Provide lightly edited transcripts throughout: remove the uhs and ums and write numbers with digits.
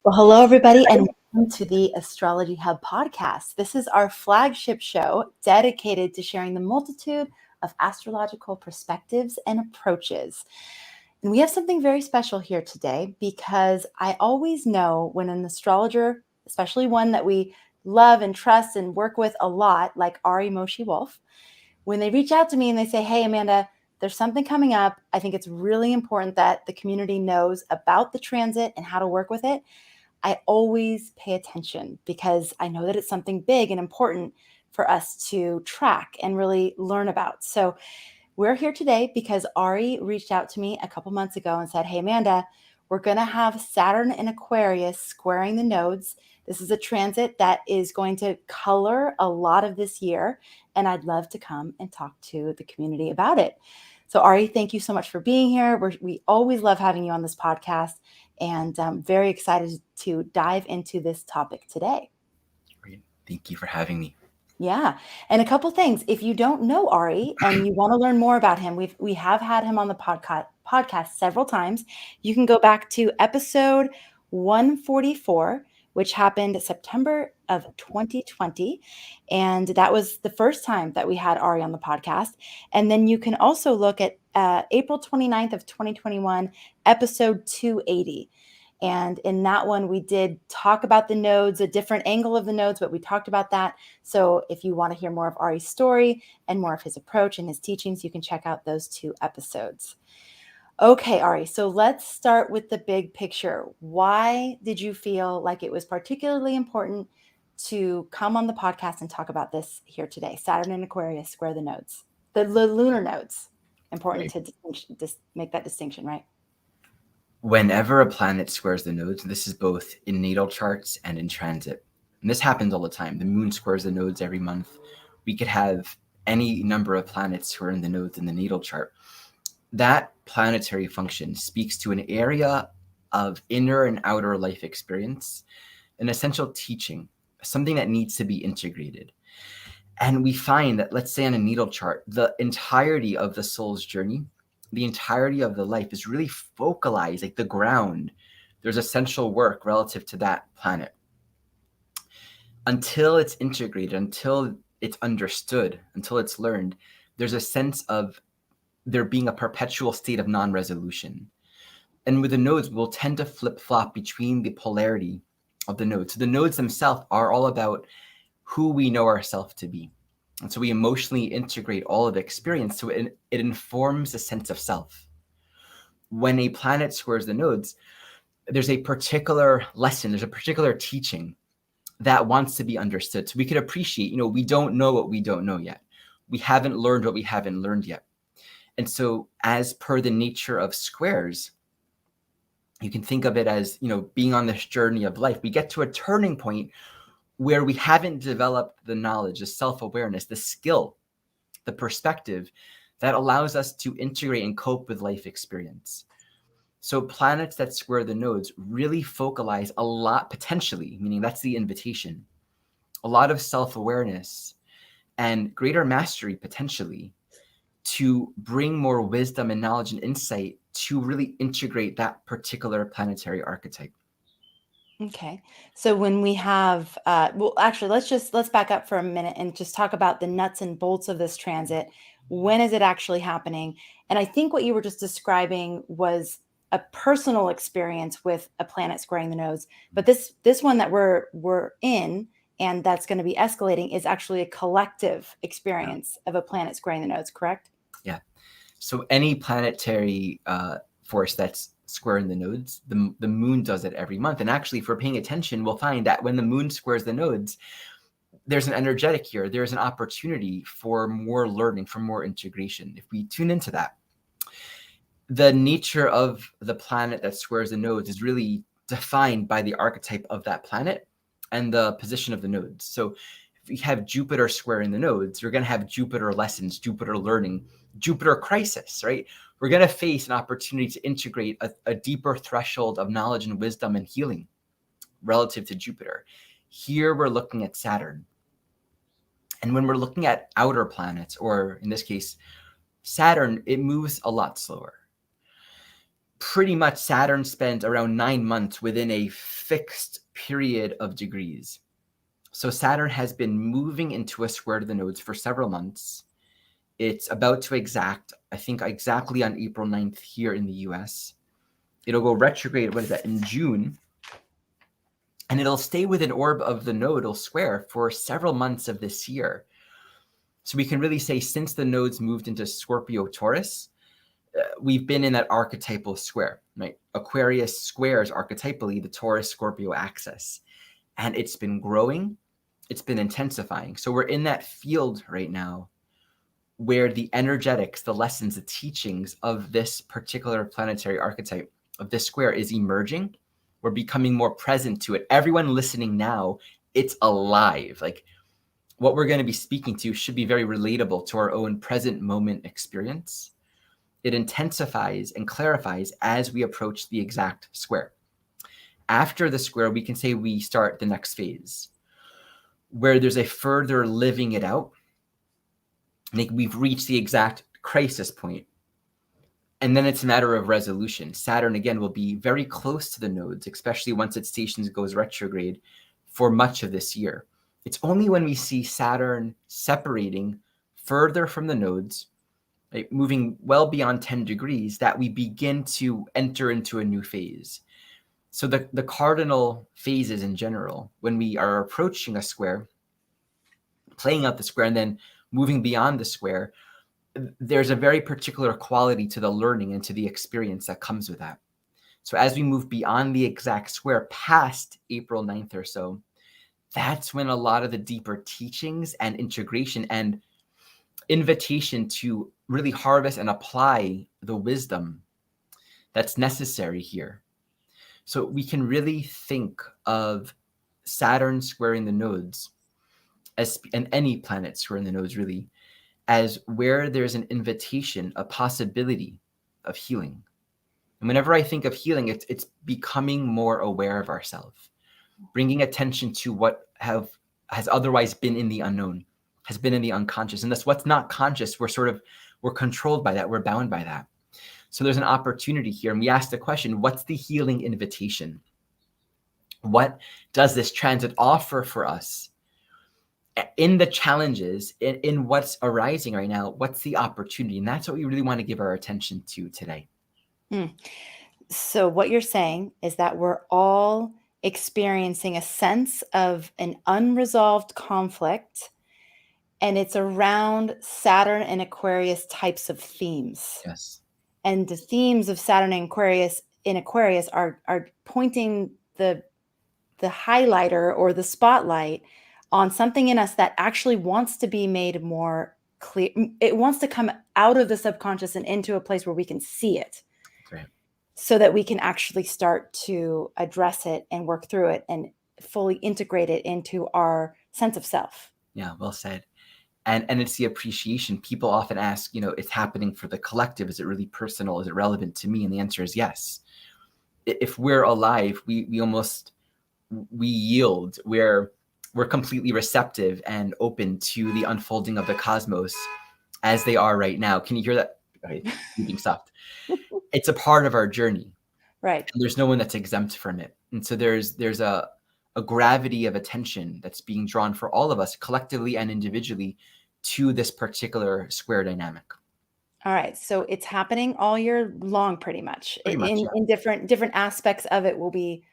Well, hello, everybody, and welcome to the Astrology Hub Podcast. This is our flagship show dedicated to sharing the multitude of astrological perspectives and approaches. And we have something very special here today because I always know when an astrologer, especially one that we love and trust and work with a lot, like Ari Moshe Wolfe, when they reach out to me and they say, "Hey, Amanda, there's something coming up. I think it's really important that the community knows about the transit and how to work with it." I always pay attention because I know that it's something big and important for us to track and really learn about. So we're here today because Ari reached out to me a couple months ago and said, "Hey, Amanda, we're going to have Saturn in Aquarius squaring the nodes. This is a transit that is going to color a lot of this year, and I'd love to come and talk to the community about it." So Ari, thank you so much for being here. We always love having you on this podcast, and I'm very excited to dive into this topic today. Great. Thank you for having me. Yeah. And a couple things. If you don't know Ari and you want to learn more about him, we have had him on the podcast several times. You can go back to episode 144, which happened September of 2020. And that was the first time that we had Ari on the podcast. And then you can also look at April 29th of 2021, episode 280. And in that one, we did talk about the nodes, a different angle of the nodes, but we talked about that. So if you want to hear more of Ari's story and more of his approach and his teachings, you can check out those two episodes. Okay, Ari, so let's start with the big picture. Why did you feel like it was particularly important to come on the podcast and talk about this here today? Saturn and Aquarius square the nodes, the lunar nodes. Important to make that distinction, right? Whenever a planet squares the nodes, this is both in natal charts and in transit. And this happens all the time. The moon squares the nodes every month. We could have any number of planets squaring the nodes in the natal chart. That planetary function speaks to an area of inner and outer life experience, an essential teaching, something that needs to be integrated. And we find that, let's say on a natal chart, the entirety of the soul's journey, the entirety of the life is really focalized, like the ground. There's essential work relative to that planet. Until it's integrated, until it's understood, until it's learned, there's a sense of there being a perpetual state of non-resolution. And with the nodes, we'll tend to flip-flop between the polarity of the nodes. So the nodes themselves are all about who we know ourselves to be. And so we emotionally integrate all of the experience, so it informs a sense of self. When a planet squares the nodes, there's a particular lesson, there's a particular teaching that wants to be understood. So we could appreciate, we don't know what we don't know yet. We haven't learned what we haven't learned yet. And so as per the nature of squares, you can think of it as, being on this journey of life. We get to a turning point where we haven't developed the knowledge, the self-awareness, the skill, the perspective that allows us to integrate and cope with life experience. So planets that square the nodes really focalize a lot, potentially, meaning that's the invitation, a lot of self-awareness and greater mastery potentially to bring more wisdom and knowledge and insight to really integrate that particular planetary archetype. Okay. So when we have, actually, let's back up for a minute and just talk about the nuts and bolts of this transit. When is it actually happening? And I think what you were just describing was a personal experience with a planet squaring the nodes. But this one that we're in and that's going to be escalating is actually a collective experience of a planet squaring the nodes, correct? Yeah. So any planetary force that's squaring the nodes, the moon does it every month. And actually, if we're paying attention, we'll find that when the moon squares the nodes, there's an energetic here. There's an opportunity for more learning, for more integration. If we tune into that, the nature of the planet that squares the nodes is really defined by the archetype of that planet and the position of the nodes. So if we have Jupiter squaring the nodes, you're going to have Jupiter lessons, Jupiter learning, Jupiter crisis, right? We're going to face an opportunity to integrate a deeper threshold of knowledge and wisdom and healing relative to Jupiter. Here we're looking at Saturn. And when we're looking at outer planets, or in this case, Saturn, it moves a lot slower. pretty much Saturn spends around 9 months within a fixed period of degrees. So Saturn has been moving into a square to the nodes for several months. It's about to exact, I think exactly on April 9th here in the US. It'll go retrograde, what is that, in June. And it'll stay within orb of the nodal square for several months of this year. So we can really say since the nodes moved into Scorpio Taurus, we've been in that archetypal square, right? Aquarius squares archetypally the Taurus Scorpio axis. And it's been growing, it's been intensifying. So we're in that field right now where the energetics, the lessons, the teachings of this particular planetary archetype of this square is emerging. We're becoming more present to it. Everyone listening now, it's alive. Like what we're going to be speaking to should be very relatable to our own present moment experience. It intensifies and clarifies as we approach the exact square. After the square, we can say we start the next phase where there's a further living it out. Like we've reached the exact crisis point. And then it's a matter of resolution. Saturn, again, will be very close to the nodes, especially once its station goes retrograde for much of this year. It's only when we see Saturn separating further from the nodes, right, moving well beyond 10 degrees, that we begin to enter into a new phase. So the cardinal phases in general, when we are approaching a square, playing out the square, and then moving beyond the square, there's a very particular quality to the learning and to the experience that comes with that. So as we move beyond the exact square, past April 9th or so, that's when a lot of the deeper teachings and integration and invitation to really harvest and apply the wisdom that's necessary here. So we can really think of Saturn squaring the nodes, and any planet squaring the nodes really, as where there's an invitation, a possibility of healing. And whenever I think of healing, it's becoming more aware of ourselves, bringing attention to what has otherwise been in the unknown, has been in the unconscious. And that's what's not conscious. We're controlled by that. We're bound by that. So there's an opportunity here. And we ask the question, what's the healing invitation? What does this transit offer for us? In the challenges, in what's arising right now, what's the opportunity? And that's what we really want to give our attention to today. So what you're saying is that we're all experiencing a sense of an unresolved conflict, and it's around Saturn and Aquarius types of themes. Yes. And the themes of Saturn and Aquarius are pointing the highlighter or the spotlight on something in us that actually wants to be made more clear. It wants to come out of the subconscious and into a place where we can see it. Right. So that we can actually start to address it and work through it and fully integrate it into our sense of self. Yeah, well said. And it's the appreciation. People often ask, it's happening for the collective. Is it really personal? Is it relevant to me? And the answer is yes. If we're alive, we yield. We're completely receptive and open to the unfolding of the cosmos as they are right now. Can you hear that? Okay, being soft. It's a part of our journey. Right. And there's no one that's exempt from it. And so there's a gravity of attention that's being drawn for all of us collectively and individually to this particular square dynamic. All right. So it's happening all year long, pretty much. Yeah. In different aspects of it will be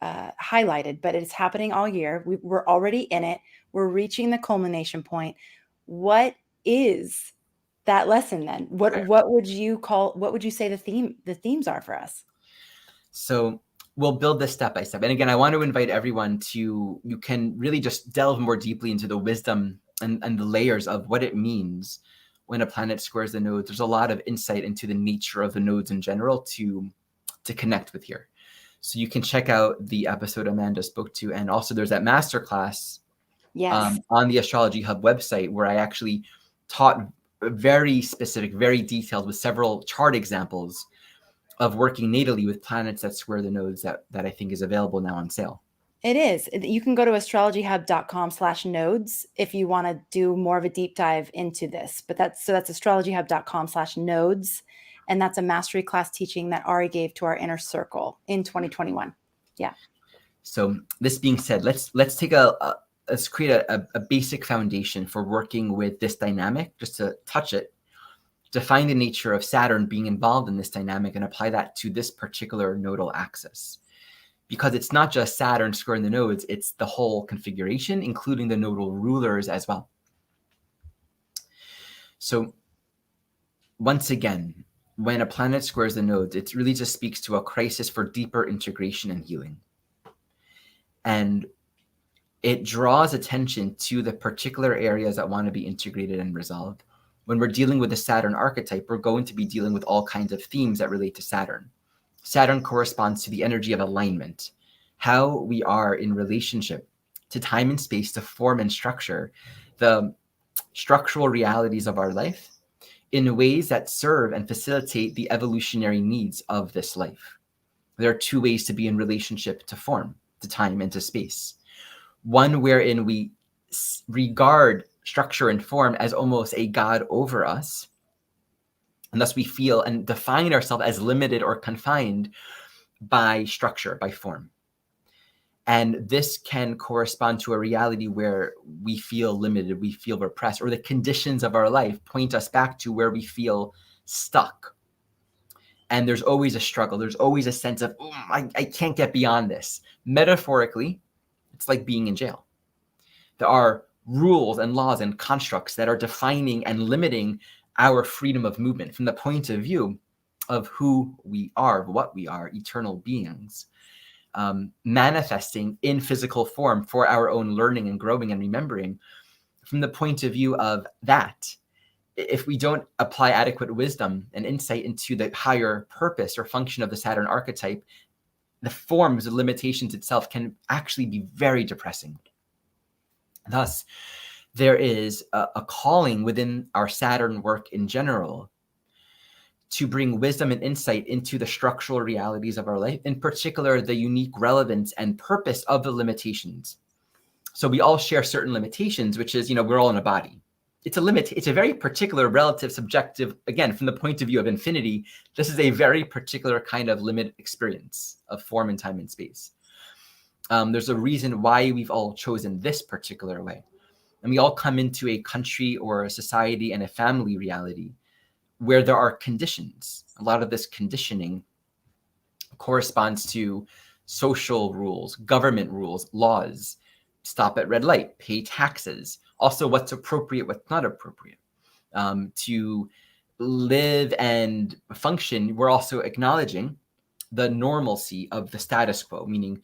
highlighted, but it's happening all year. We're already in it. We're reaching the culmination point. What is that lesson then? What would you say the themes are for us? So we'll build this step by step. And again, I want to invite everyone you can really just delve more deeply into the wisdom and the layers of what it means when a planet squares the nodes. There's a lot of insight into the nature of the nodes in general to connect with here. So you can check out the episode Amanda spoke to. And also there's that masterclass on the Astrology Hub website where I actually taught very specific, very detailed with several chart examples of working natally with planets that square the nodes that I think is available now on sale. It is. You can go to astrologyhub.com/nodes if you want to do more of a deep dive into this. But that's astrologyhub.com/nodes. And that's a mastery class teaching that Ari gave to our inner circle in 2021. Yeah. So this being said, let's take let's create a basic foundation for working with this dynamic, just to touch it, define the nature of Saturn being involved in this dynamic, and apply that to this particular nodal axis. Because it's not just Saturn squaring the nodes, it's the whole configuration, including the nodal rulers as well. So once again, when a planet squares the nodes, it really just speaks to a crisis for deeper integration and healing. And it draws attention to the particular areas that want to be integrated and resolved. When we're dealing with the Saturn archetype, we're going to be dealing with all kinds of themes that relate to Saturn. Saturn corresponds to the energy of alignment, how we are in relationship to time and space, to form and structure the structural realities of our life in ways that serve and facilitate the evolutionary needs of this life. There are two ways to be in relationship to form, to time and to space. One wherein we regard structure and form as almost a god over us, and thus we feel and define ourselves as limited or confined by structure, by form. And this can correspond to a reality where we feel limited, we feel repressed, or the conditions of our life point us back to where we feel stuck. And there's always a struggle. There's always a sense of, oh, I can't get beyond this. Metaphorically, it's like being in jail. There are rules and laws and constructs that are defining and limiting our freedom of movement from the point of view of who we are, what we are, eternal beings. Manifesting in physical form for our own learning and growing and remembering. From the point of view of that, if we don't apply adequate wisdom and insight into the higher purpose or function of the Saturn archetype, the forms, the limitations itself can actually be very depressing. Thus, there is a calling within our Saturn work in general to bring wisdom and insight into the structural realities of our life, in particular, the unique relevance and purpose of the limitations. So we all share certain limitations, which is, we're all in a body. It's a very particular, relative, subjective, again, from the point of view of infinity, this is a very particular kind of limit experience of form and time and space. There's a reason why we've all chosen this particular way. And we all come into a country or a society and a family reality where there are conditions. A lot of this conditioning corresponds to social rules, government rules, laws, stop at red light, pay taxes, also what's appropriate, what's not appropriate. To live and function, we're also acknowledging the normalcy of the status quo, meaning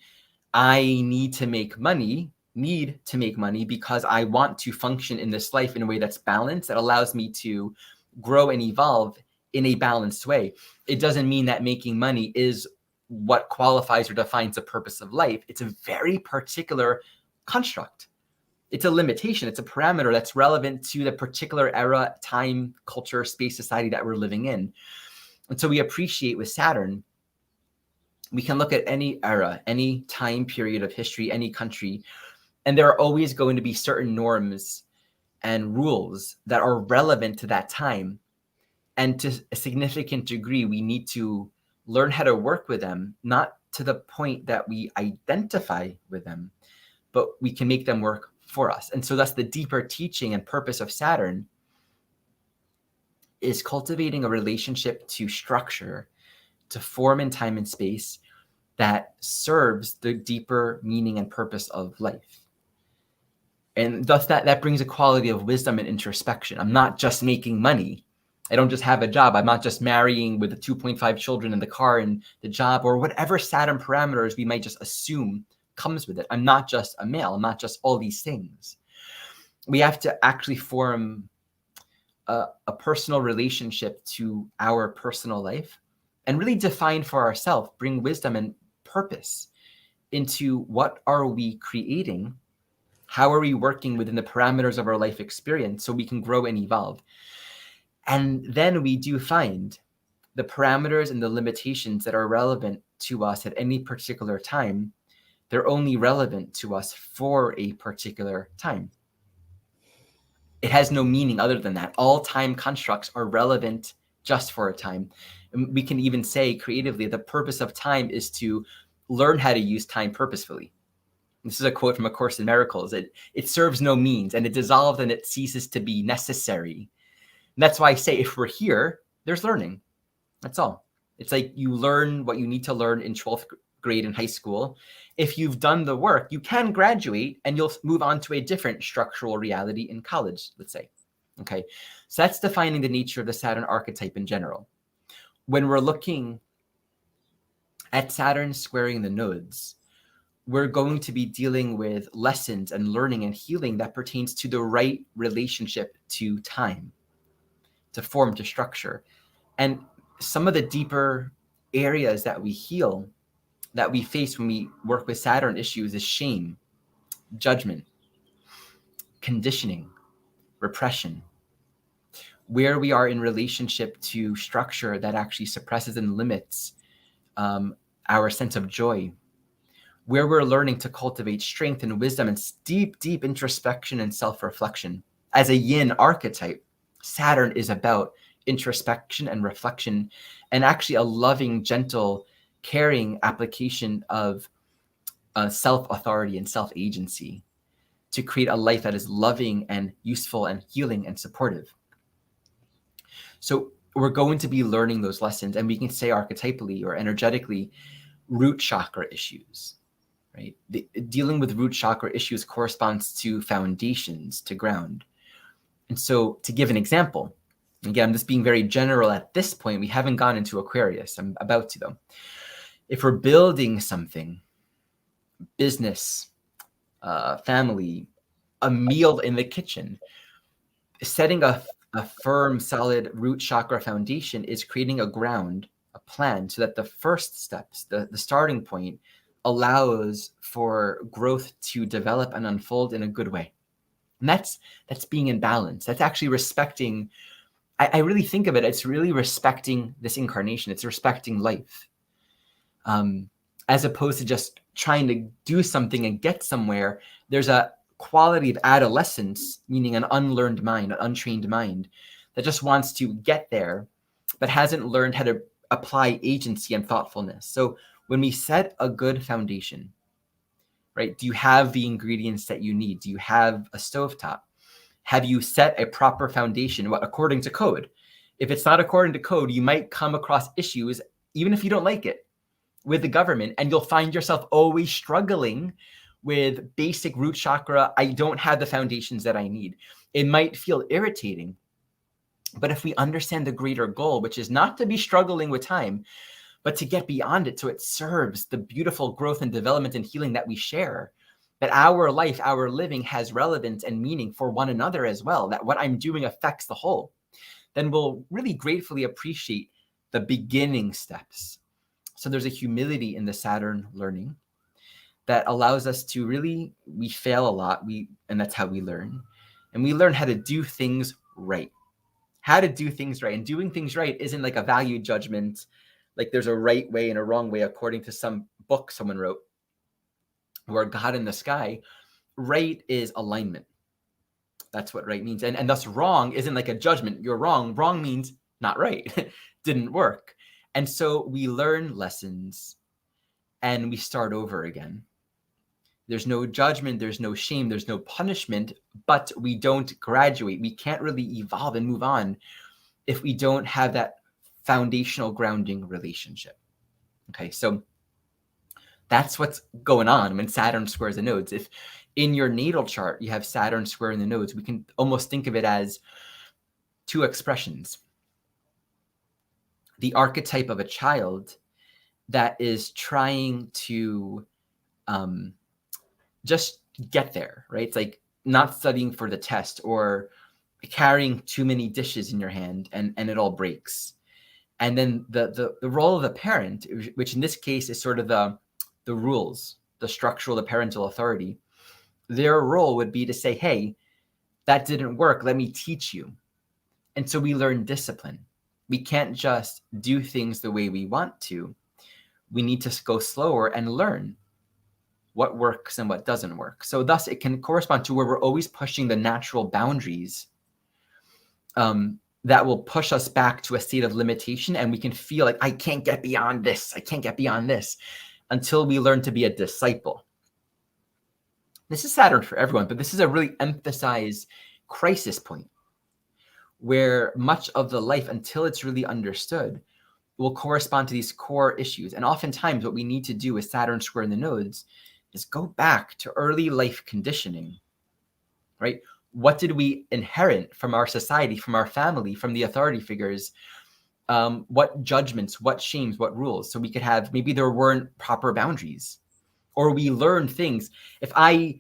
I need to make money because I want to function in this life in a way that's balanced, that allows me to grow and evolve in a balanced way. It doesn't mean that making money is what qualifies or defines the purpose of life. It's a very particular construct. It's a limitation. It's a parameter that's relevant to the particular era, time, culture, space, society that we're living in. And so we appreciate with Saturn, we can look at any era, any time period of history, any country, and there are always going to be certain norms and rules that are relevant to that time. And to a significant degree, we need to learn how to work with them, not to the point that we identify with them, but we can make them work for us. And so that's the deeper teaching and purpose of Saturn, is cultivating a relationship to structure, to form in time and space that serves the deeper meaning and purpose of life. And thus that brings a quality of wisdom and introspection. I'm not just making money. I don't just have a job. I'm not just marrying with the 2.5 children in the car and the job, or whatever Saturn parameters we might just assume comes with it. I'm not just a male. I'm not just all these things. We have to actually form a personal relationship to our personal life and really define for ourselves, bring wisdom and purpose into what are we creating. How are we working within the parameters of our life experience so we can grow and evolve? And then we do find the parameters and the limitations that are relevant to us at any particular time. They're only relevant to us for a particular time. It has no meaning other than that. All time constructs are relevant just for a time. And we can even say creatively, the purpose of time is to learn how to use time purposefully. This is a quote from A Course in Miracles. It serves no means, and it dissolves and it ceases to be necessary. And that's why I say if we're here, there's learning. That's all. It's like you learn what you need to learn in 12th grade in high school. If you've done the work, you can graduate and you'll move on to a different structural reality in college, let's say. Okay, so that's defining the nature of the Saturn archetype in general. When we're looking at Saturn squaring the nodes, we're going to be dealing with lessons and learning and healing that pertains to the right relationship to time, to form, to structure. And some of the deeper areas that we heal, that we face when we work with Saturn issues is shame, judgment, conditioning, repression, where we are in relationship to structure that actually suppresses and limits our sense of joy, where we're learning to cultivate strength and wisdom and deep, deep introspection and self-reflection. As a yin archetype, Saturn is about introspection and reflection, and actually a loving, gentle, caring application of self-authority and self-agency to create a life that is loving and useful and healing and supportive. So we're going to be learning those lessons, and we can say archetypally or energetically root chakra issues, right? Dealing with root chakra issues corresponds to foundations, to ground. And so to give an example, again, I'm just being very general at this point. We haven't gone into Aquarius. I'm about to, though. If we're building something, business, family, a meal in the kitchen, setting a firm, solid root chakra foundation is creating a ground, a plan, so that the first steps, the starting point, allows for growth to develop and unfold in a good way. And that's being in balance. That's actually respecting. I really think of it, it's really respecting this incarnation. It's respecting life. As opposed to just trying to do something and get somewhere. There's a quality of adolescence, meaning an unlearned mind, an untrained mind, that just wants to get there, but hasn't learned how to apply agency and thoughtfulness. So when we set a good foundation, right? Do you have the ingredients that you need? Do you have a stovetop? Have you set a proper foundation, according to code? If it's not according to code, you might come across issues, even if you don't like it, with the government, and you'll find yourself always struggling with basic root chakra. I don't have the foundations that I need. It might feel irritating, but if we understand the greater goal, which is not to be struggling with time, but to get beyond it so it serves the beautiful growth and development and healing that we share, that our life, our living has relevance and meaning for one another as well, that what I'm doing affects the whole, then we'll really gratefully appreciate the beginning steps. So there's a humility in the Saturn learning that allows us to really, we fail a lot, and that's how we learn. And we learn how to do things right. How to do things right. And doing things right isn't like a value judgment, like there's a right way and a wrong way according to some book someone wrote, or God in the sky. Right is alignment. That's what right means. And thus wrong isn't like a judgment. You're wrong. Wrong means not right. Didn't work. And so we learn lessons and we start over again. There's no judgment, there's no shame, there's no punishment, but we don't graduate. We can't really evolve and move on if we don't have that foundational grounding relationship. Okay, so that's what's going on when Saturn squares the nodes. If in your natal chart you have Saturn squaring the nodes, we can almost think of it as two expressions. The archetype of a child that is trying to just get there, right? It's like not studying for the test or carrying too many dishes in your hand and it all breaks. And then the role of the parent, which in this case is sort of the rules, the structural, the parental authority, their role would be to say, hey, that didn't work. Let me teach you. And so we learn discipline. We can't just do things the way we want to. We need to go slower and learn what works and what doesn't work. So thus it can correspond to where we're always pushing the natural boundaries that will push us back to a state of limitation, and we can feel like, I can't get beyond this. I can't get beyond this, until we learn to be a disciple. This is Saturn for everyone, but this is a really emphasized crisis point where much of the life, until it's really understood, will correspond to these core issues. And oftentimes what we need to do with Saturn square in the nodes is go back to early life conditioning, right? What did we inherit from our society, from our family, from the authority figures? What judgments, what shames, what rules? So we could have, maybe there weren't proper boundaries, or we learned things. If I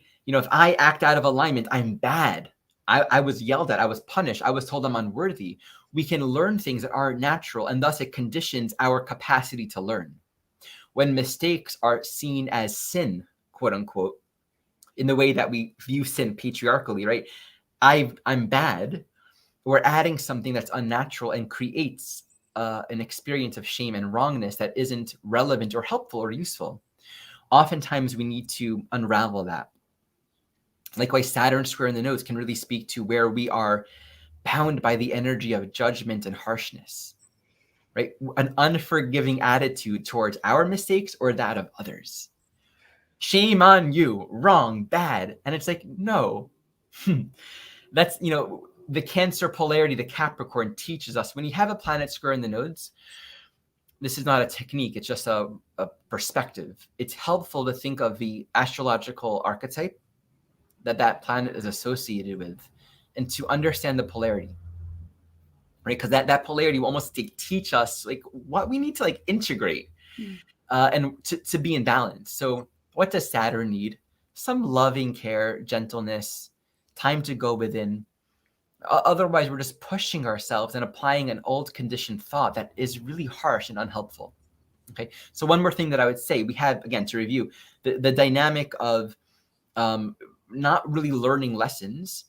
act out of alignment, I'm bad. I was yelled at, I was punished, I was told I'm unworthy. We can learn things that are natural, and thus it conditions our capacity to learn. When mistakes are seen as sin, quote unquote, in the way that we view sin patriarchally, right? I'm bad. We're adding something that's unnatural and creates an experience of shame and wrongness that isn't relevant or helpful or useful. Oftentimes we need to unravel that. Likewise, Saturn square in the nodes can really speak to where we are bound by the energy of judgment and harshness, right? An unforgiving attitude towards our mistakes or that of others. Shame on you, wrong, bad. And it's like, no. That's, the Cancer polarity, the Capricorn, teaches us when you have a planet square in the nodes, this is not a technique, it's just a perspective. It's helpful to think of the astrological archetype that planet is associated with, and to understand the polarity, right? Because that polarity will almost teach us like what we need to like integrate and to be in balance. So what does Saturn need? Some loving care, gentleness, time to go within. Otherwise, we're just pushing ourselves and applying an old conditioned thought that is really harsh and unhelpful. Okay. So one more thing that I would say, we have, again, to review, the dynamic of not really learning lessons,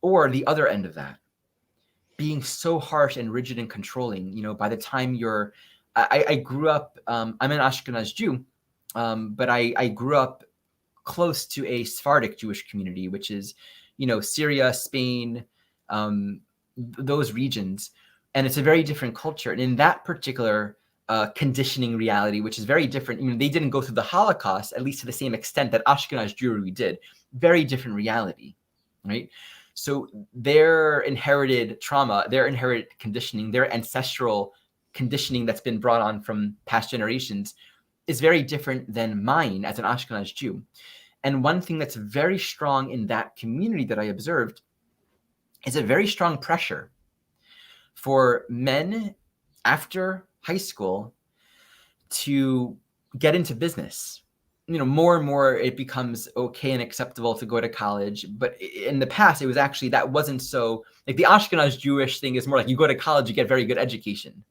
or the other end of that, being so harsh and rigid and controlling. By the time I grew up, I'm an Ashkenaz Jew, but I grew up close to a Sephardic Jewish community, which is, Syria, Spain, those regions. And it's a very different culture. And in that particular conditioning reality, which is very different, they didn't go through the Holocaust, at least to the same extent that Ashkenaz Jewry did. Very different reality, right? So their inherited trauma, their inherited conditioning, their ancestral conditioning that's been brought on from past generations is very different than mine as an Ashkenaz Jew. And one thing that's very strong in that community that I observed is a very strong pressure for men after high school to get into business. More and more it becomes okay and acceptable to go to college. But in the past, it was actually, that wasn't so, like the Ashkenaz Jewish thing is more like you go to college, you get very good education.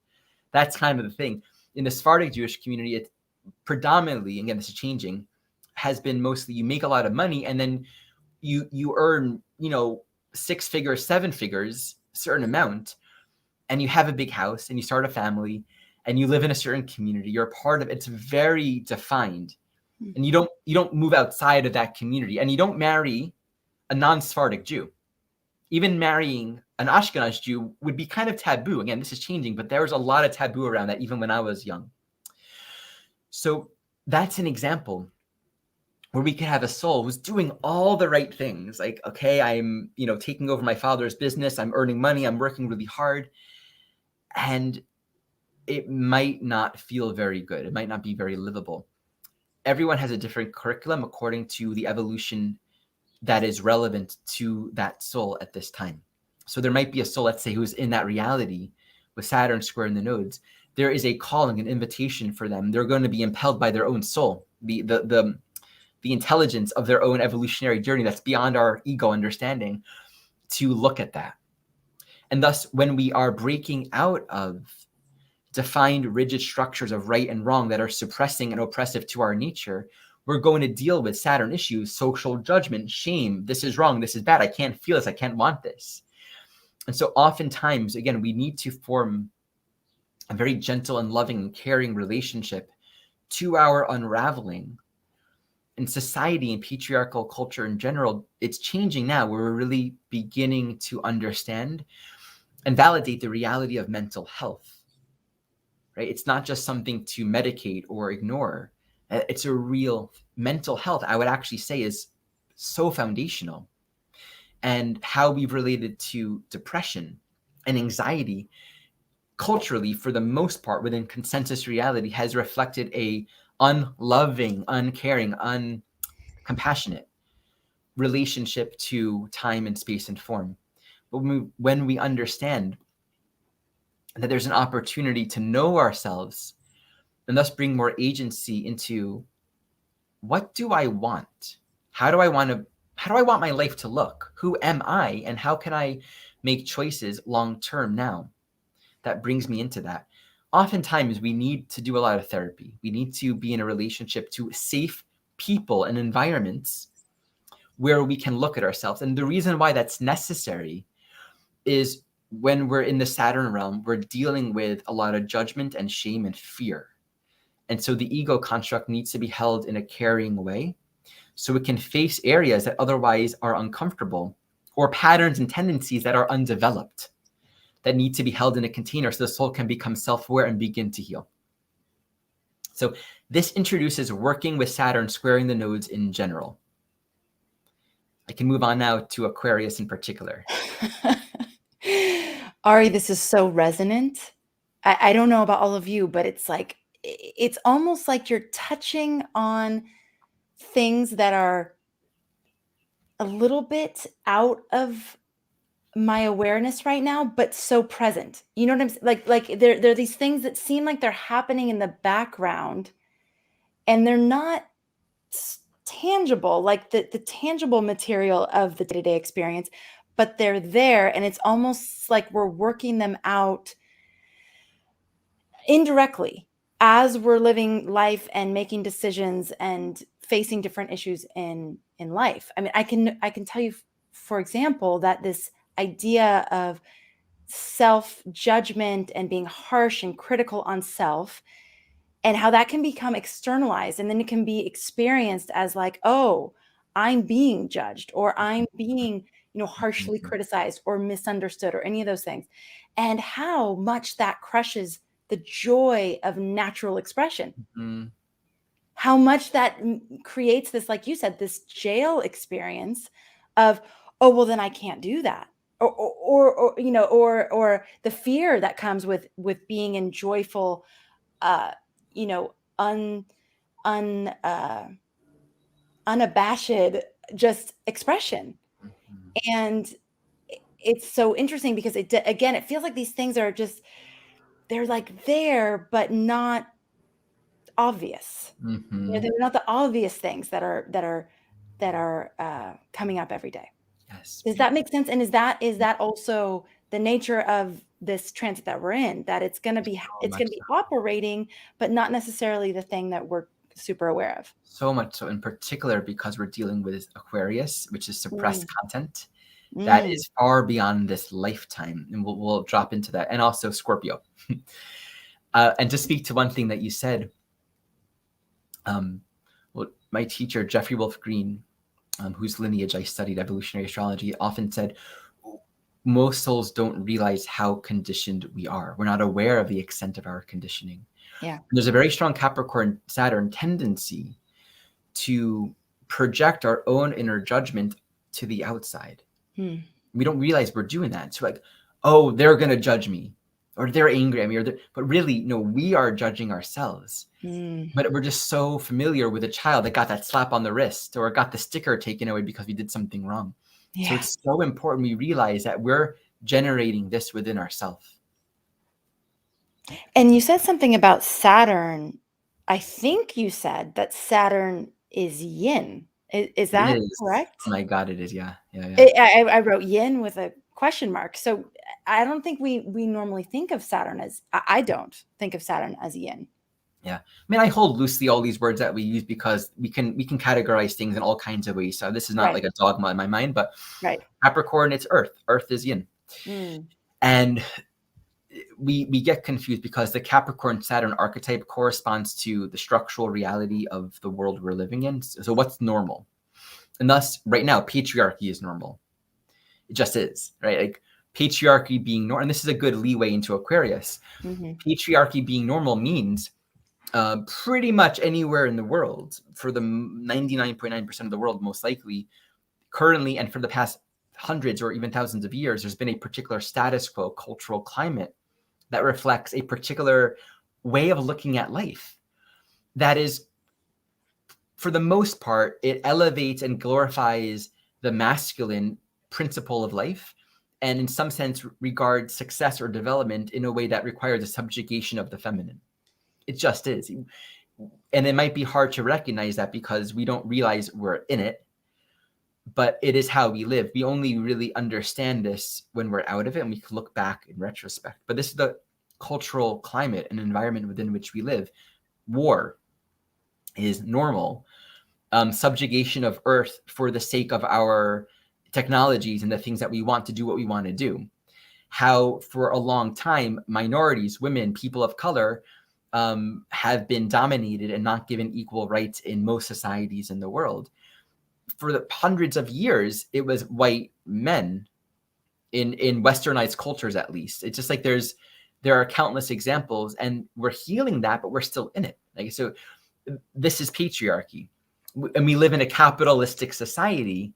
That's kind of the thing. In the Sephardic Jewish community, it predominantly, again, this is changing, has been mostly you make a lot of money and then you earn, 6 figures, 7 figures, a certain amount, and you have a big house and you start a family and you live in a certain community. You're a part of it. It's very defined. And you don't move outside of that community, and you don't marry a non-Sephardic Jew. Even marrying an Ashkenaz Jew would be kind of taboo. Again, this is changing, but there was a lot of taboo around that even when I was young. So that's an example where we can have a soul who's doing all the right things. Like, okay, I'm, taking over my father's business. I'm earning money. I'm working really hard. And it might not feel very good. It might not be very livable. Everyone has a different curriculum according to the evolution that is relevant to that soul at this time. So there might be a soul, let's say, who's in that reality with Saturn square in the nodes. There is a calling, an invitation for them. They're going to be impelled by their own soul, the intelligence of their own evolutionary journey that's beyond our ego understanding, to look at that. And thus, when we are breaking out of defined rigid structures of right and wrong that are suppressing and oppressive to our nature, we're going to deal with Saturn issues, social judgment, shame. This is wrong. This is bad. I can't feel this. I can't want this. And so oftentimes, again, we need to form a very gentle and loving and caring relationship to our unraveling. In society and patriarchal culture in general, it's changing now, where we're really beginning to understand and validate the reality of mental health, right? It's not just something to medicate or ignore. It's a real mental health, I would actually say, is so foundational. And how we've related to depression and anxiety culturally, for the most part, within consensus reality, has reflected a unloving, uncaring, uncompassionate relationship to time and space and form. But when we understand that there's an opportunity to know ourselves and thus bring more agency into, what do I want? How do I want my life to look? Who am I? And how can I make choices long term now? That brings me into that. Oftentimes we need to do a lot of therapy. We need to be in a relationship to safe people and environments where we can look at ourselves. And the reason why that's necessary is when we're in the Saturn realm, we're dealing with a lot of judgment and shame and fear. And so the ego construct needs to be held in a caring way so it can face areas that otherwise are uncomfortable, or patterns and tendencies that are undeveloped, that need to be held in a container so the soul can become self-aware and begin to heal. So this introduces working with Saturn squaring the nodes in general. I can move on now to Aquarius in particular. Ari, this is so resonant. I don't know about all of you, but it's like, it's almost like you're touching on things that are a little bit out of my awareness right now, but so present. You know what I'm saying? Like there are these things that seem like they're happening in the background, and they're not tangible, like the tangible material of the day-to-day experience, but they're there, and it's almost like we're working them out indirectly as we're living life and making decisions and facing different issues in life. I mean, I can tell you, for example, that this idea of self-judgment and being harsh and critical on self, and how that can become externalized, and then it can be experienced as like, oh, I'm being judged, or I'm being, harshly criticized or misunderstood, or any of those things, and how much that crushes the joy of natural expression. Mm-hmm. How much that creates this, like you said, this jail experience of, oh, well, then I can't do that. Or the fear that comes with being in joyful, unabashed just expression. Mm-hmm. And it's so interesting because it feels like these things are just, they're like there, but not obvious. Mm-hmm. They're not the obvious things that are coming up every day. Yes. Does that make sense? And is that also the nature of this transit that we're in, that it's going to be operating, but not necessarily the thing that we're super aware of? So much so, in particular, because we're dealing with Aquarius, which is suppressed content that is far beyond this lifetime, and we'll drop into that, and also Scorpio. And to speak to one thing that you said, my teacher Jeffrey Wolf Green, whose lineage I studied, evolutionary astrology, often said, most souls don't realize how conditioned we are. We're not aware of the extent of our conditioning. Yeah. There's a very strong Capricorn Saturn tendency to project our own inner judgment to the outside. We don't realize we're doing that. So like, oh, they're going to judge me, or they're angry at me, but really, no, we are judging ourselves. But we're just so familiar with a child that got that slap on the wrist or got the sticker taken away because we did something wrong. Yeah. So it's so important we realize that we're generating this within ourselves. And you said something about Saturn. I think you said that Saturn is yin. Is that correct? Oh my God, it is. Yeah. I wrote yin with a question mark. So I don't think we normally think of Saturn as, I don't think of Saturn as yin. Yeah. I mean, I hold loosely all these words that we use because we can categorize things in all kinds of ways. So this is not like a dogma in my mind, but Capricorn, it's earth. Earth is yin. And we get confused because the Capricorn Saturn archetype corresponds to the structural reality of the world we're living in. So what's normal? And thus, right now, patriarchy is normal. It just is, right? Like Patriarchy being normal, and this is a good leeway into Aquarius. Patriarchy being normal means pretty much anywhere in the world, for the 99.9% of the world, most likely, currently and for the past hundreds or even thousands of years, there's been a particular status quo, cultural climate that reflects a particular way of looking at life. That is, for the most part, it elevates and glorifies the masculine principle of life, and in some sense regards success or development in a way that requires a subjugation of the feminine. It just is. And it might be hard to recognize that because we don't realize we're in it, but it is how we live. We only really understand this when we're out of it and we can look back in retrospect. But this is the cultural climate and environment within which we live. War is normal. Subjugation of Earth for the sake of our technologies and the things that we want to do what we want to do. How for a long time, minorities, women, people of color have been dominated and not given equal rights in most societies in the world. For the hundreds of years, it was white men in westernized cultures, at least. It's just like there are countless examples, and we're healing that, but we're still in it. Like, so this is patriarchy. And we live in a capitalistic society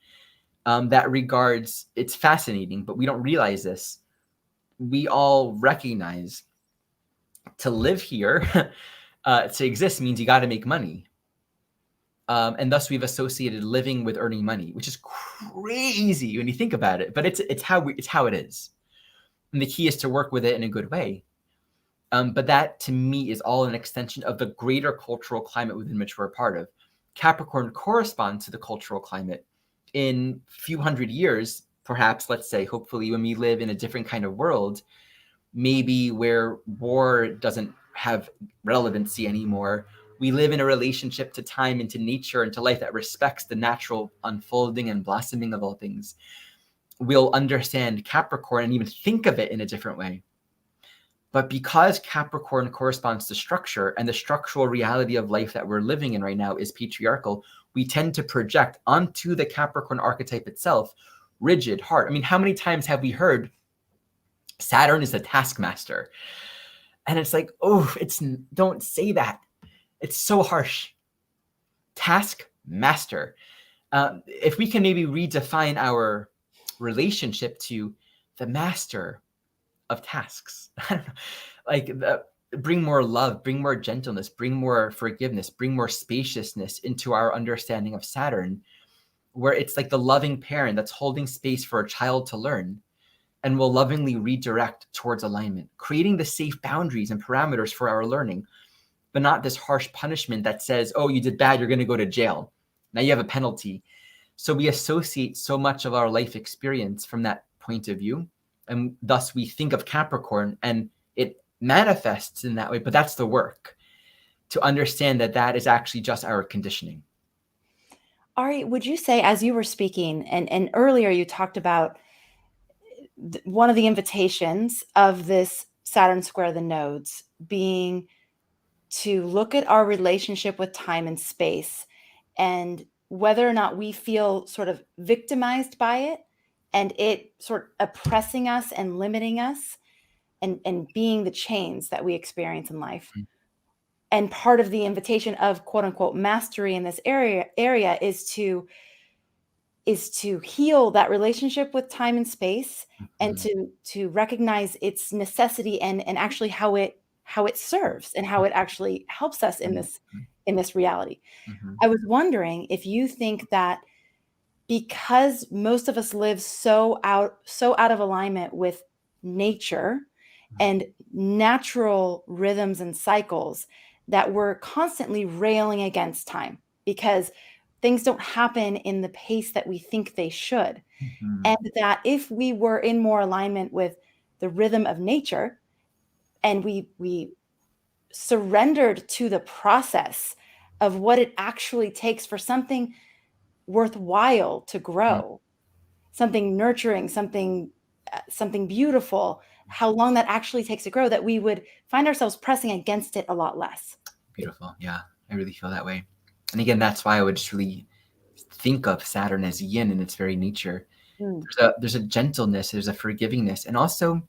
that regards, it's fascinating, but we don't realize this. We all recognize to live here, to exist means you got to make money. And thus we've associated living with earning money, which is crazy when you think about it, but it's how it is. And the key is to work with it in a good way. But that to me is all an extension of the greater cultural climate within which we're a part of. Capricorn corresponds to the cultural climate. In a few hundred years, perhaps, let's say, hopefully, when we live in a different kind of world, maybe where war doesn't have relevancy anymore, we live in a relationship to time and to nature and to life that respects the natural unfolding and blossoming of all things. We'll understand Capricorn and even think of it in a different way. But because Capricorn corresponds to structure, and the structural reality of life that we're living in right now is patriarchal, we tend to project onto the Capricorn archetype itself rigid, hard. I mean, how many times have we heard Saturn is the taskmaster? And it's like, oh, don't say that. It's so harsh. Taskmaster. If we can maybe redefine our relationship to the master of tasks, like bring more love, bring more gentleness, bring more forgiveness, bring more spaciousness into our understanding of Saturn, where it's like the loving parent that's holding space for a child to learn and will lovingly redirect towards alignment, creating the safe boundaries and parameters for our learning, but not this harsh punishment that says, oh, you did bad, you're going to go to jail. Now you have a penalty. So we associate so much of our life experience from that point of view. And thus we think of Capricorn and it manifests in that way, but that's the work to understand that that is actually just our conditioning. Ari, would you say, as you were speaking, and earlier you talked about one of the invitations of this Saturn square the nodes being to look at our relationship with time and space and whether or not we feel sort of victimized by it and it sort of oppressing us and limiting us and being the chains that we experience in life. Mm-hmm. And part of the invitation of quote unquote mastery in this area is to heal that relationship with time and space, mm-hmm. and to recognize its necessity and actually how it serves and how it actually helps us in this reality. Mm-hmm. I was wondering if you think that because most of us live so out of alignment with nature and natural rhythms and cycles that we're constantly railing against time because things don't happen in the pace that we think they should. Mm-hmm. And that if we were in more alignment with the rhythm of nature and we surrendered to the process of what it actually takes for something worthwhile to grow, something nurturing, something beautiful, how long that actually takes to grow, that we would find ourselves pressing against it a lot less. Beautiful. Yeah, I really feel that way. And again, that's why I would just really think of Saturn as yin in its very nature. Mm. There's a gentleness, there's a forgivingness, and also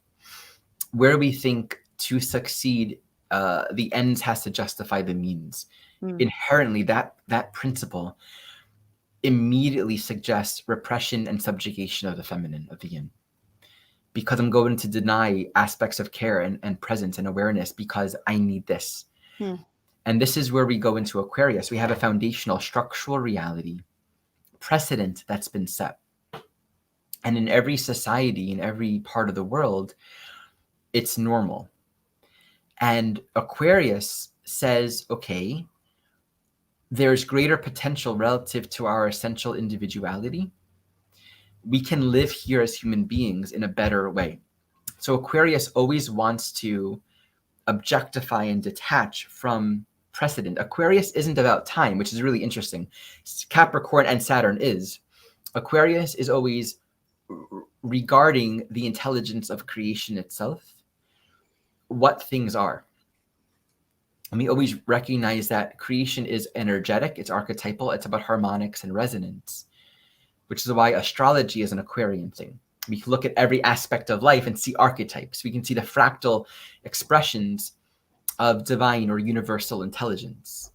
where we think to succeed, the ends has to justify the means. Mm. Inherently, that principle immediately suggests repression and subjugation of the feminine, of the yin. Because I'm going to deny aspects of care and presence and awareness because I need this. Mm. And this is where we go into Aquarius. We have a foundational structural reality, precedent that's been set. And in every society, in every part of the world, it's normal. And Aquarius says, okay, there's greater potential relative to our essential individuality. We can live here as human beings in a better way. So Aquarius always wants to objectify and detach from precedent. Aquarius isn't about time, which is really interesting. Capricorn and Saturn is. Aquarius is always regarding the intelligence of creation itself, what things are. And we always recognize that creation is energetic, it's archetypal, it's about harmonics and resonance, which is why astrology is an Aquarian thing. We can look at every aspect of life and see archetypes. We can see the fractal expressions of divine or universal intelligence.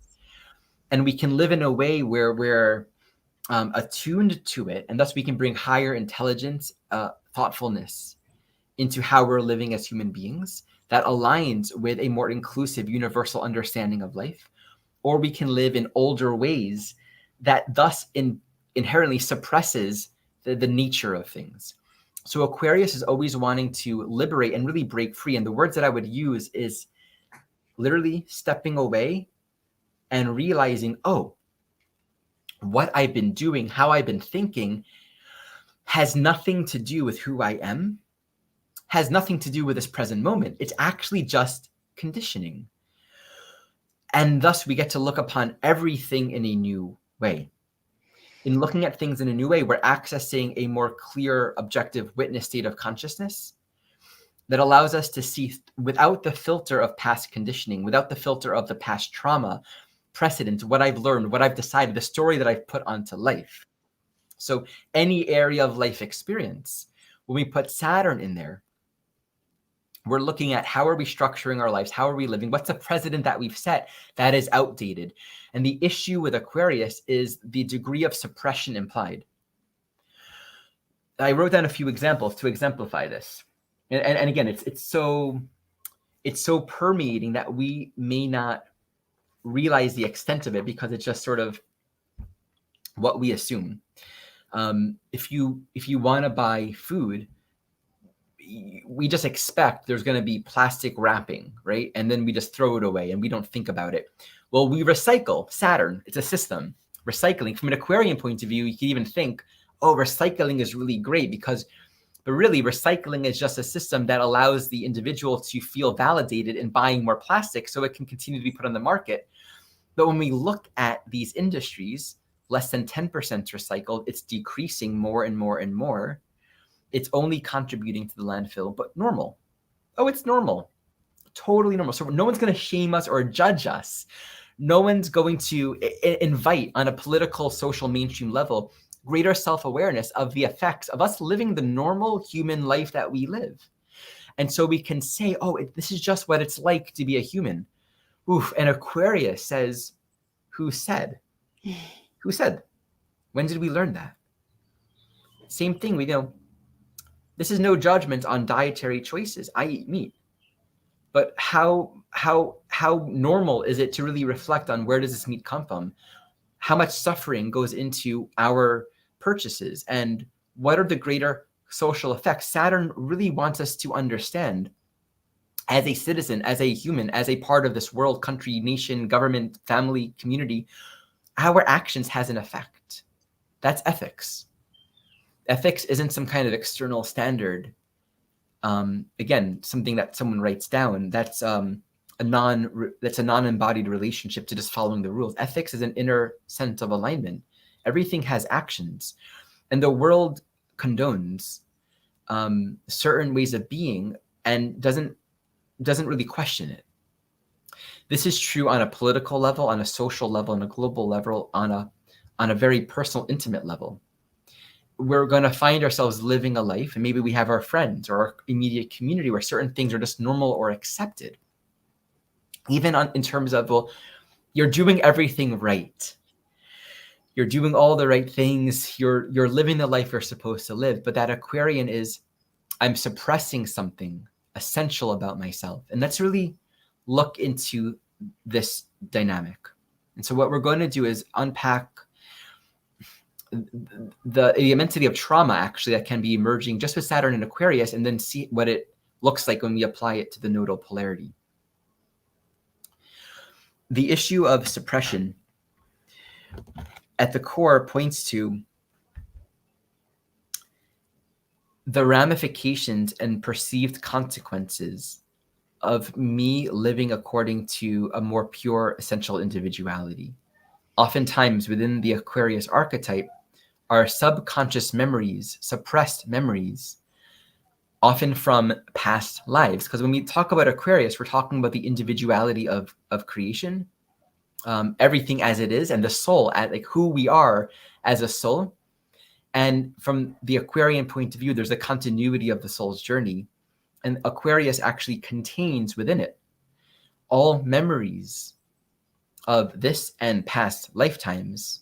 And we can live in a way where we're attuned to it, and thus we can bring higher intelligence, thoughtfulness into how we're living as human beings that aligns with a more inclusive, universal understanding of life. Or we can live in older ways that thus inherently suppresses the nature of things. So Aquarius is always wanting to liberate and really break free. And the words that I would use is literally stepping away and realizing, oh, what I've been doing, how I've been thinking has nothing to do with who I am, has nothing to do with this present moment. It's actually just conditioning. And thus we get to look upon everything in a new way. In looking at things in a new way, we're accessing a more clear, objective witness state of consciousness that allows us to see without the filter of past conditioning, without the filter of the past trauma, precedent, what I've learned, what I've decided, the story that I've put onto life. So any area of life experience, when we put Saturn in there, we're looking at how are we structuring our lives? How are we living? What's the precedent that we've set that is outdated? And the issue with Aquarius is the degree of suppression implied. I wrote down a few examples to exemplify this. And again, it's so permeating that we may not realize the extent of it because it's just sort of what we assume. If you want to buy food, we just expect there's going to be plastic wrapping, right? And then we just throw it away and we don't think about it. Well, we recycle. Saturn, it's a system. Recycling, from an Aquarian point of view, you can even think, oh, recycling is really great but really recycling is just a system that allows the individual to feel validated in buying more plastic so it can continue to be put on the market. But when we look at these industries, less than 10% recycled, it's decreasing more and more and more. It's only contributing to the landfill, but normal. Oh, it's normal. Totally normal. So no one's going to shame us or judge us. No one's going to invite on a political, social, mainstream level greater self-awareness of the effects of us living the normal human life that we live. And so we can say, oh, this is just what it's like to be a human. Oof. And Aquarius says, who said? Who said? When did we learn that? Same thing, we know. This is no judgment on dietary choices. I eat meat. But how normal is it to really reflect on where does this meat come from? How much suffering goes into our purchases? And what are the greater social effects? Saturn really wants us to understand as a citizen, as a human, as a part of this world, country, nation, government, family, community, our actions has an effect. That's ethics. Ethics isn't some kind of external standard. Again, something that someone writes down. That's a non-embodied relationship to just following the rules. Ethics is an inner sense of alignment. Everything has actions, and the world condones certain ways of being and doesn't really question it. This is true on a political level, on a social level, on a global level, on a very personal, intimate level. we're going to find ourselves living a life, and maybe we have our friends or our immediate community where certain things are just normal or accepted. Even in terms of, well, you're doing everything right. You're doing all the right things. You're living the life you're supposed to live. But that Aquarian is, I'm suppressing something essential about myself. And let's really look into this dynamic. And so what we're going to do is unpack the immensity of trauma, actually, that can be emerging just with Saturn and Aquarius, and then see what it looks like when we apply it to the nodal polarity. The issue of suppression at the core points to the ramifications and perceived consequences of me living according to a more pure essential individuality. Oftentimes within the Aquarius archetype are subconscious memories, suppressed memories, often from past lives. Because when we talk about Aquarius, we're talking about the individuality of creation, everything as it is, and the soul, at like who we are as a soul. And from the Aquarian point of view, there's a continuity of the soul's journey. And Aquarius actually contains within it all memories of this and past lifetimes.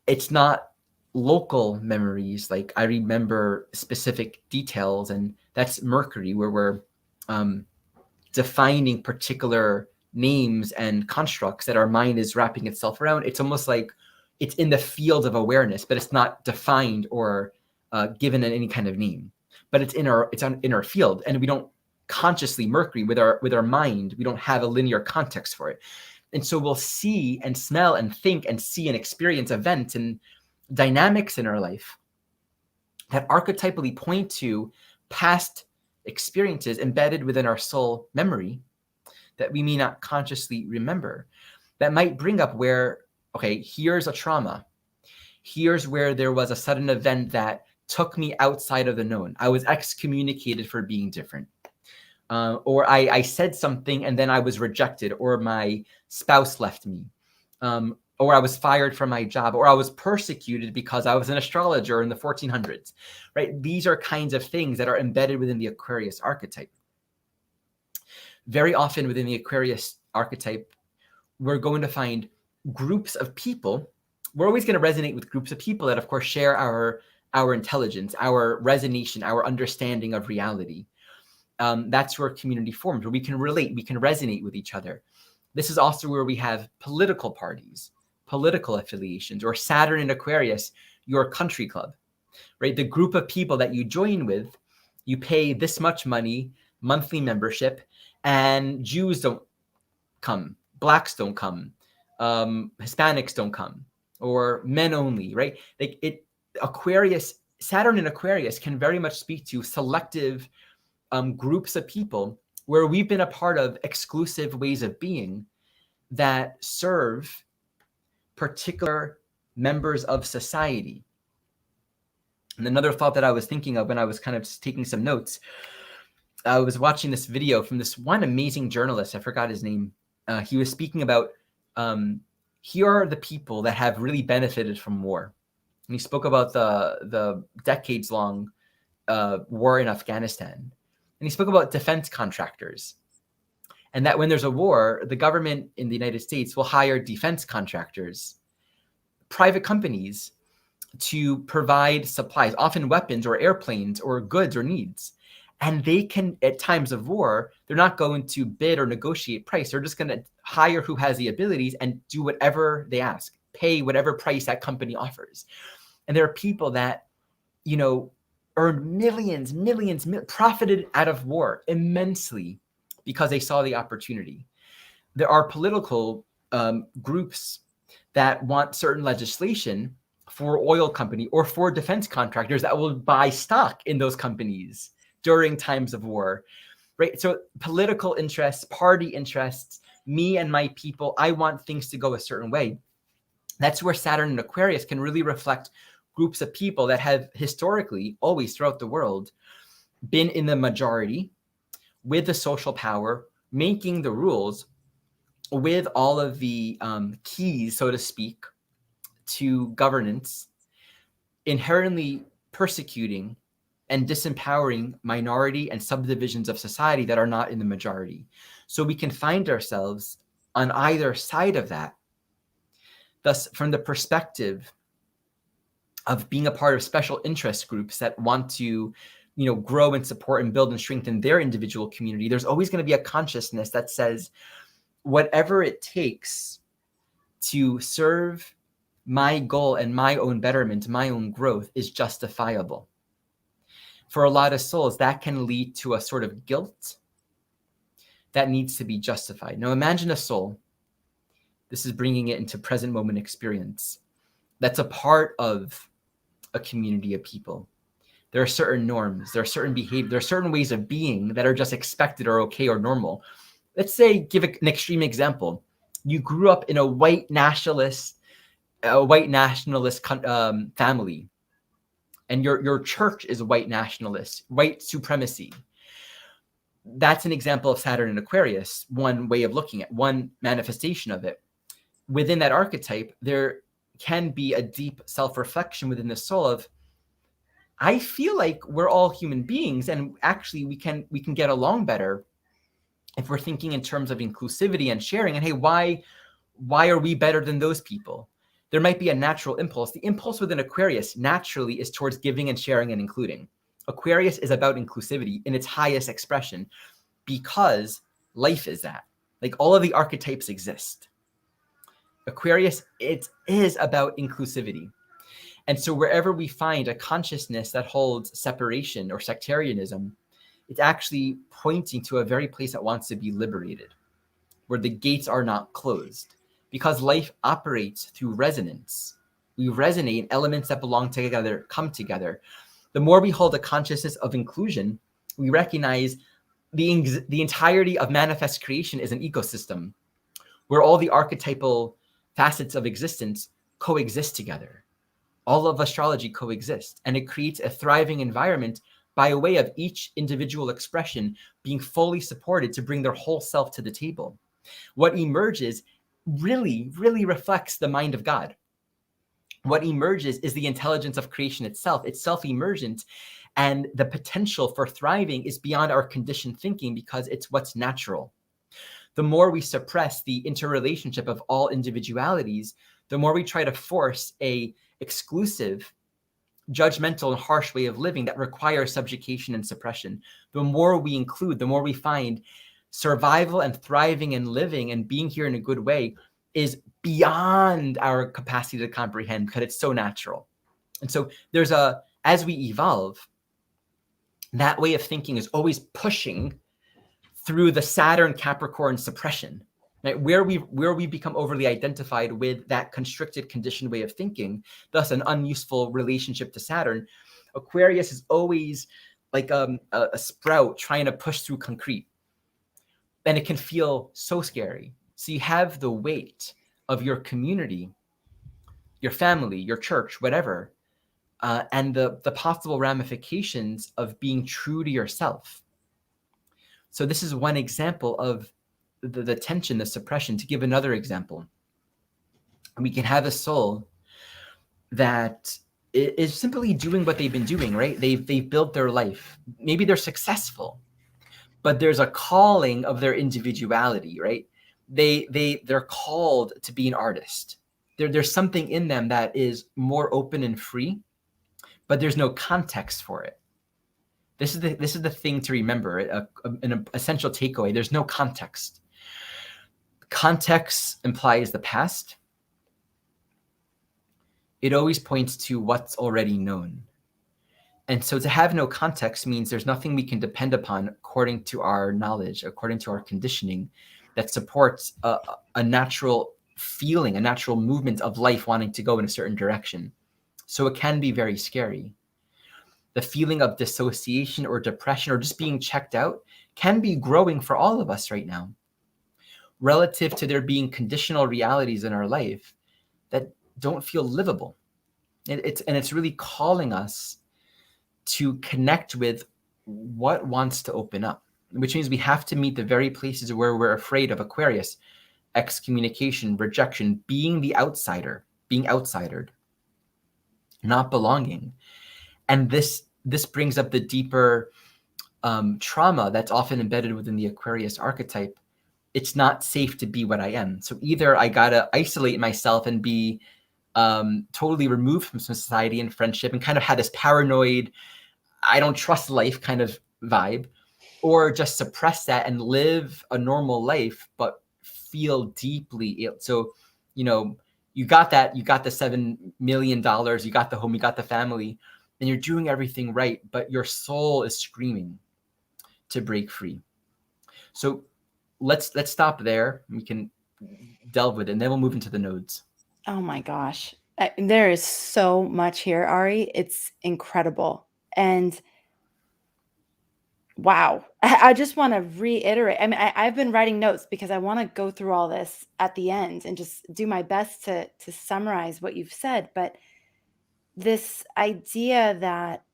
It's not local memories, like I remember specific details, and that's Mercury, where we're defining particular names and constructs that our mind is wrapping itself around. It's almost like it's in the field of awareness, but it's not defined or given any kind of name. But it's in our field, and we don't consciously Mercury with our mind. We don't have a linear context for it, and so we'll see and smell and think and see and experience events and dynamics in our life that archetypally point to past experiences embedded within our soul memory that we may not consciously remember. That might bring up where, okay, here's a trauma. Here's where there was a sudden event that took me outside of the known. I was excommunicated for being different. Or I said something and then I was rejected, or my spouse left me. Or I was fired from my job, or I was persecuted because I was an astrologer in the 1400s, right? These are kinds of things that are embedded within the Aquarius archetype. Very often within the Aquarius archetype, we're going to find groups of people. We're always going to resonate with groups of people that, of course, share our intelligence, our resonation, our understanding of reality. That's where community forms, where we can relate, we can resonate with each other. This is also where we have political parties, political affiliations, or Saturn in Aquarius, your country club, right? The group of people that you join with, you pay this much money, monthly membership, and Jews don't come, Blacks don't come, Hispanics don't come, or men only, right? Like Aquarius, Saturn in Aquarius can very much speak to selective groups of people where we've been a part of exclusive ways of being that serve particular members of society. And another thought that I was thinking of when I was kind of taking some notes, I was watching this video from this one amazing journalist. I forgot his name. He was speaking about here are the people that have really benefited from war. And he spoke about the decades-long war in Afghanistan. And he spoke about defense contractors. And that when there's a war, the government in the United States will hire defense contractors, private companies, to provide supplies, often weapons or airplanes or goods or needs. And they can, at times of war, they're not going to bid or negotiate price. They're just going to hire who has the abilities and do whatever they ask, pay whatever price that company offers. And there are people that, earned millions, profited out of war immensely because they saw the opportunity. There are political groups that want certain legislation for oil company or for defense contractors that will buy stock in those companies during times of war, right? So political interests, party interests, me and my people, I want things to go a certain way. That's where Saturn and Aquarius can really reflect groups of people that have historically, always throughout the world, been in the majority with the social power, making the rules, with all of the keys, so to speak, to governance. inherently persecuting and disempowering minority and subdivisions of society that are not in the majority. So we can find ourselves on either side of that. Thus, from the perspective of being a part of special interest groups that want to, grow and support and build and strengthen their individual community, there's always going to be a consciousness that says, whatever it takes to serve my goal and my own betterment, my own growth is justifiable. For a lot of souls, that can lead to a sort of guilt that needs to be justified. Now imagine a soul, this is bringing it into present moment experience, that's a part of a community of people. There are certain norms, there are certain behavior, there are certain ways of being that are just expected or okay or normal. Let's say, give an extreme example. You grew up in a white nationalist family, and your church is white nationalist, white supremacy. That's an example of Saturn and Aquarius, one way of looking at, one manifestation of it. Within that archetype, there can be a deep self-reflection within the soul of, I feel like we're all human beings, and actually we can get along better if we're thinking in terms of inclusivity and sharing. And hey, why are we better than those people? There might be a natural impulse. The impulse within Aquarius naturally is towards giving and sharing and including. Aquarius is about inclusivity in its highest expression because life is that. Like, all of the archetypes exist. Aquarius, it is about inclusivity. And so wherever we find a consciousness that holds separation or sectarianism, it's actually pointing to a very place that wants to be liberated, where the gates are not closed, because life operates through resonance. We resonate, elements that belong together come together. The more we hold a consciousness of inclusion, we recognize the entirety of manifest creation is an ecosystem where all the archetypal facets of existence coexist together. All of astrology coexists, and it creates a thriving environment by way of each individual expression being fully supported to bring their whole self to the table. What emerges really, really reflects the mind of God. What emerges is the intelligence of creation itself. It's self-emergent, and the potential for thriving is beyond our conditioned thinking because it's what's natural. The more we suppress the interrelationship of all individualities, the more we try to force a exclusive, judgmental, and harsh way of living that requires subjugation and suppression. The more we include, the more we find survival and thriving and living and being here in a good way is beyond our capacity to comprehend because it's so natural. And so as we evolve, that way of thinking is always pushing through the Saturn Capricorn suppression, right? Where we become overly identified with that constricted, conditioned way of thinking, thus an unuseful relationship to Saturn. Aquarius is always like a sprout trying to push through concrete, and it can feel so scary. So you have the weight of your community, your family, your church, whatever, and the possible ramifications of being true to yourself. So this is one example of the tension, the suppression. To give another example, we can have a soul that is simply doing what they've been doing, right? They've built their life. Maybe they're successful, but there's a calling of their individuality, right? They're called to be an artist. There's something in them that is more open and free, but there's no context for it. This is the thing to remember, an essential takeaway. There's no context. Context implies the past. It always points to what's already known. And so to have no context means there's nothing we can depend upon according to our knowledge, according to our conditioning, that supports a natural feeling, a natural movement of life wanting to go in a certain direction. So it can be very scary. The feeling of dissociation or depression or just being checked out can be growing for all of us right now, relative to there being conditional realities in our life that don't feel livable. It's really calling us to connect with what wants to open up, which means we have to meet the very places where we're afraid of Aquarius, excommunication, rejection, being the outsider, being outsidered. not belonging. And this brings up the deeper trauma that's often embedded within the Aquarius archetype. It's not safe to be what I am. So either I gotta isolate myself and be totally removed from society and friendship and kind of have this paranoid, I don't trust life kind of vibe, or just suppress that and live a normal life, but feel deeply ill. So, you got the $7 million, you got the home, you got the family, and you're doing everything right, but your soul is screaming to break free. So let's stop there. We can delve with it, and then we'll move into the nodes. Oh my gosh. There is so much here, Ari. It's incredible. And wow. I just want to reiterate. I mean, I've been writing notes because I want to go through all this at the end and just do my best to summarize what you've said. But this idea that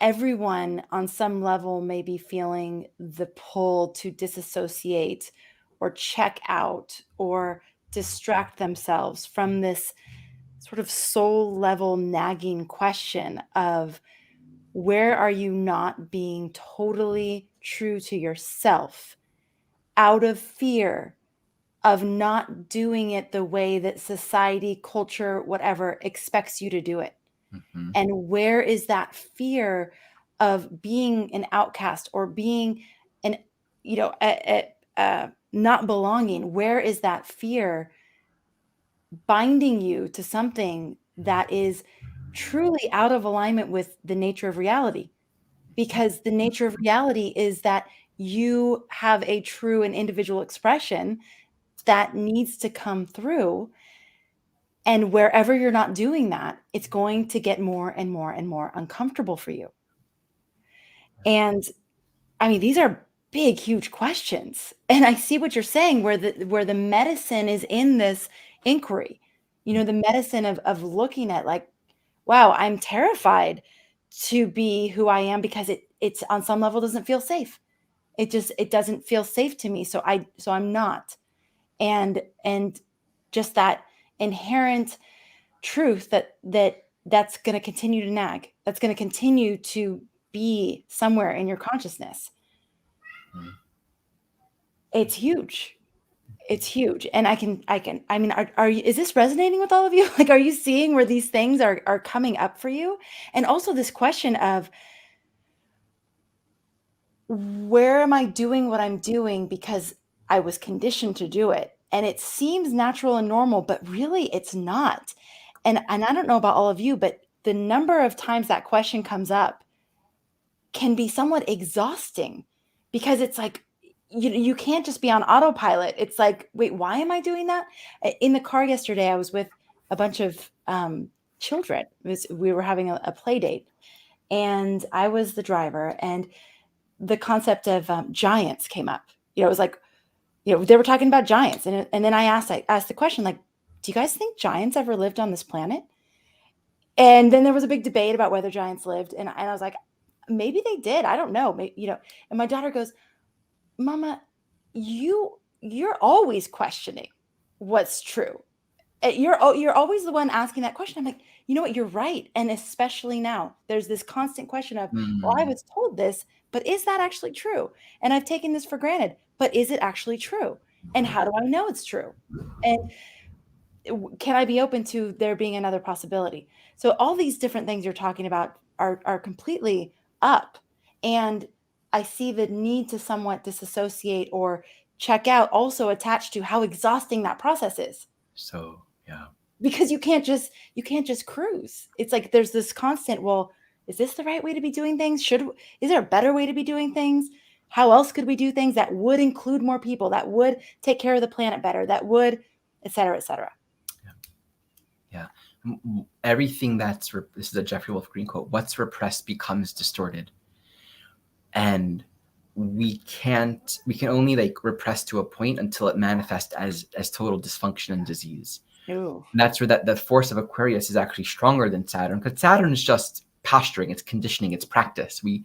everyone on some level may be feeling the pull to disassociate or check out or distract themselves from this sort of soul level nagging question of, where are you not being totally true to yourself out of fear of not doing it the way that society, culture, whatever expects you to do it? Mm-hmm. And where is that fear of being an outcast or being an, not belonging? Where is that fear binding you to something that is truly out of alignment with the nature of reality? Because the nature of reality is that you have a true and individual expression that needs to come through. And wherever you're not doing that, it's going to get more and more and more uncomfortable for you. And I mean, these are big, huge questions. And I see what you're saying, where the medicine is in this inquiry, the medicine of looking at like, wow, I'm terrified to be who I am because it's on some level doesn't feel safe. It doesn't feel safe to me. So I'm not. And just that inherent truth that's going to continue to nag, that's going to continue to be somewhere in your consciousness. It's huge. It's huge. And I mean, is this resonating with all of you? Like, are you seeing where these things are coming up for you? And also this question of, where am I doing what I'm doing because I was conditioned to do it? And it seems natural and normal, but really it's not. And I don't know about all of you, but the number of times that question comes up can be somewhat exhausting, because it's like, you can't just be on autopilot. It's like, wait, why am I doing that? In the car yesterday, I was with a bunch of children. We were having a play date, and I was the driver, and the concept of giants came up. It was like, they were talking about giants. And then I asked the question, like, do you guys think giants ever lived on this planet? And then there was a big debate about whether giants lived. And I was like, maybe they did. I don't know. Maybe, and my daughter goes, Mama, you're always questioning what's true. You're always the one asking that question. I'm like, you know what? You're right. And especially now, there's this constant question of, well, I was told this, but is that actually true? And I've taken this for granted, but is it actually true? And how do I know it's true? And can I be open to there being another possibility? So all these different things you're talking about are completely up. And I see the need to somewhat disassociate or check out also attached to how exhausting that process is. So, yeah. Because you can't just cruise. It's like there's this constant, well, is this the right way to be doing things? Is there a better way to be doing things? How else could we do things that would include more people, that would take care of the planet better, that would, et cetera, et cetera? Yeah. Everything this is a Jeffrey Wolfe Green quote, what's repressed becomes distorted. And we can only like repress to a point until it manifests as total dysfunction and disease. Ooh. And that's where the force of Aquarius is actually stronger than Saturn, because Saturn is just posturing, it's conditioning, it's practice. We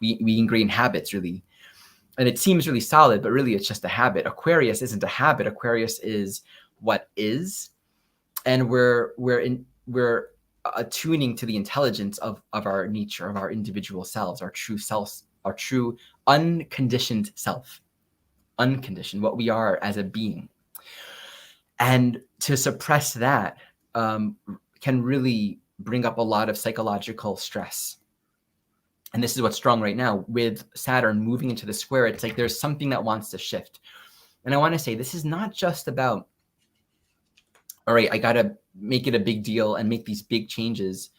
ingrain habits, really. And it seems really solid, but really it's just a habit. Aquarius isn't a habit. Aquarius is what is. And we're attuning to the intelligence of our nature, of our individual selves, our true selves, our true unconditioned self, unconditioned, what we are as a being. And to suppress that can really bring up a lot of psychological stress. And this is what's strong right now with Saturn moving into the square. It's like there's something that wants to shift. And I want to say this is not just about, all right, I got to make it a big deal and make these big changes.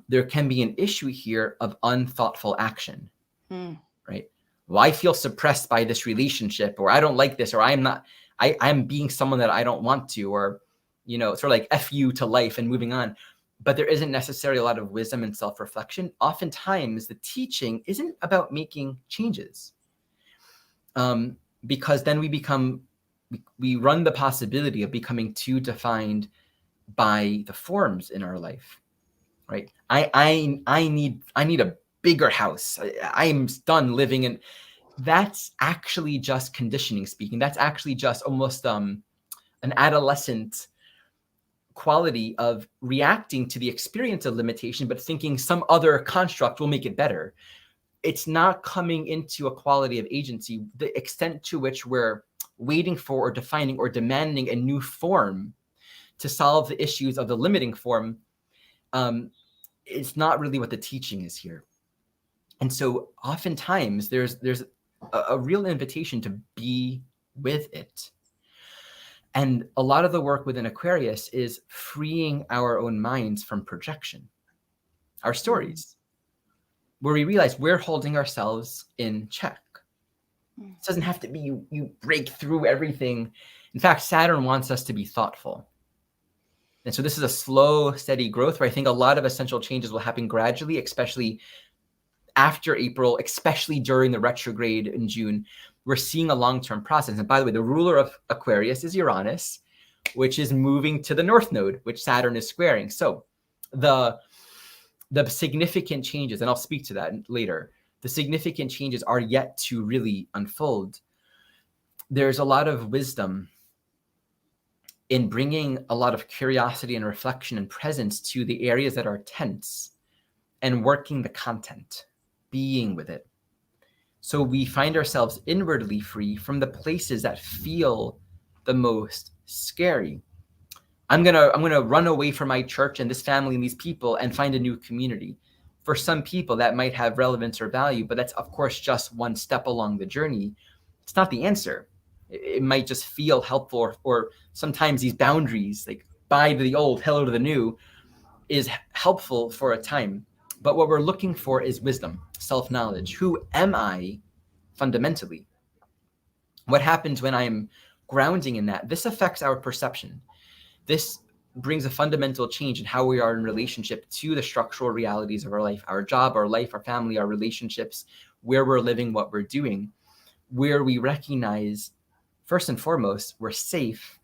There can be an issue here of unthoughtful action, right? Well, I feel suppressed by this relationship, or I don't like this, or I'm being someone that I don't want to, or, sort of like F you to life and moving on. But there isn't necessarily a lot of wisdom and self-reflection. Oftentimes, the teaching isn't about making changes, because then we run the possibility of becoming too defined by the forms in our life, right? I need a bigger house. I'm done living in. That's actually just conditioning speaking. That's actually just almost an adolescent quality of reacting to the experience of limitation, but thinking some other construct will make it better. It's not coming into a quality of agency. The extent to which we're waiting for or defining or demanding a new form to solve the issues of the limiting form, it's not really what the teaching is here. And so oftentimes there's a real invitation to be with it. And a lot of the work within Aquarius is freeing our own minds from projection, our stories, where we realize we're holding ourselves in check. It doesn't have to be you break through everything. In fact, Saturn wants us to be thoughtful. And so this is a slow, steady growth where I think a lot of essential changes will happen gradually, especially after April, especially during the retrograde in June. We're seeing a long-term process. And by the way, the ruler of Aquarius is Uranus, which is moving to the North Node, which Saturn is squaring. So the significant changes, and I'll speak to that later, the significant changes are yet to really unfold. There's a lot of wisdom in bringing a lot of curiosity and reflection and presence to the areas that are tense and working the content, being with it. So we find ourselves inwardly free from the places that feel the most scary. I'm gonna run away from my church and this family and these people and find a new community. For some people, that might have relevance or value, but that's, of course, just one step along the journey. It's not the answer. It might just feel helpful, or sometimes these boundaries, like bye to the old, hello to the new, is helpful for a time. But what we're looking for is wisdom, self-knowledge. Who am I fundamentally? What happens when I'm grounding in that? This affects our perception. This brings a fundamental change in how we are in relationship to the structural realities of our life, our job, our life, our family, our relationships, where we're living, what we're doing, where we recognize, first and foremost, we're safe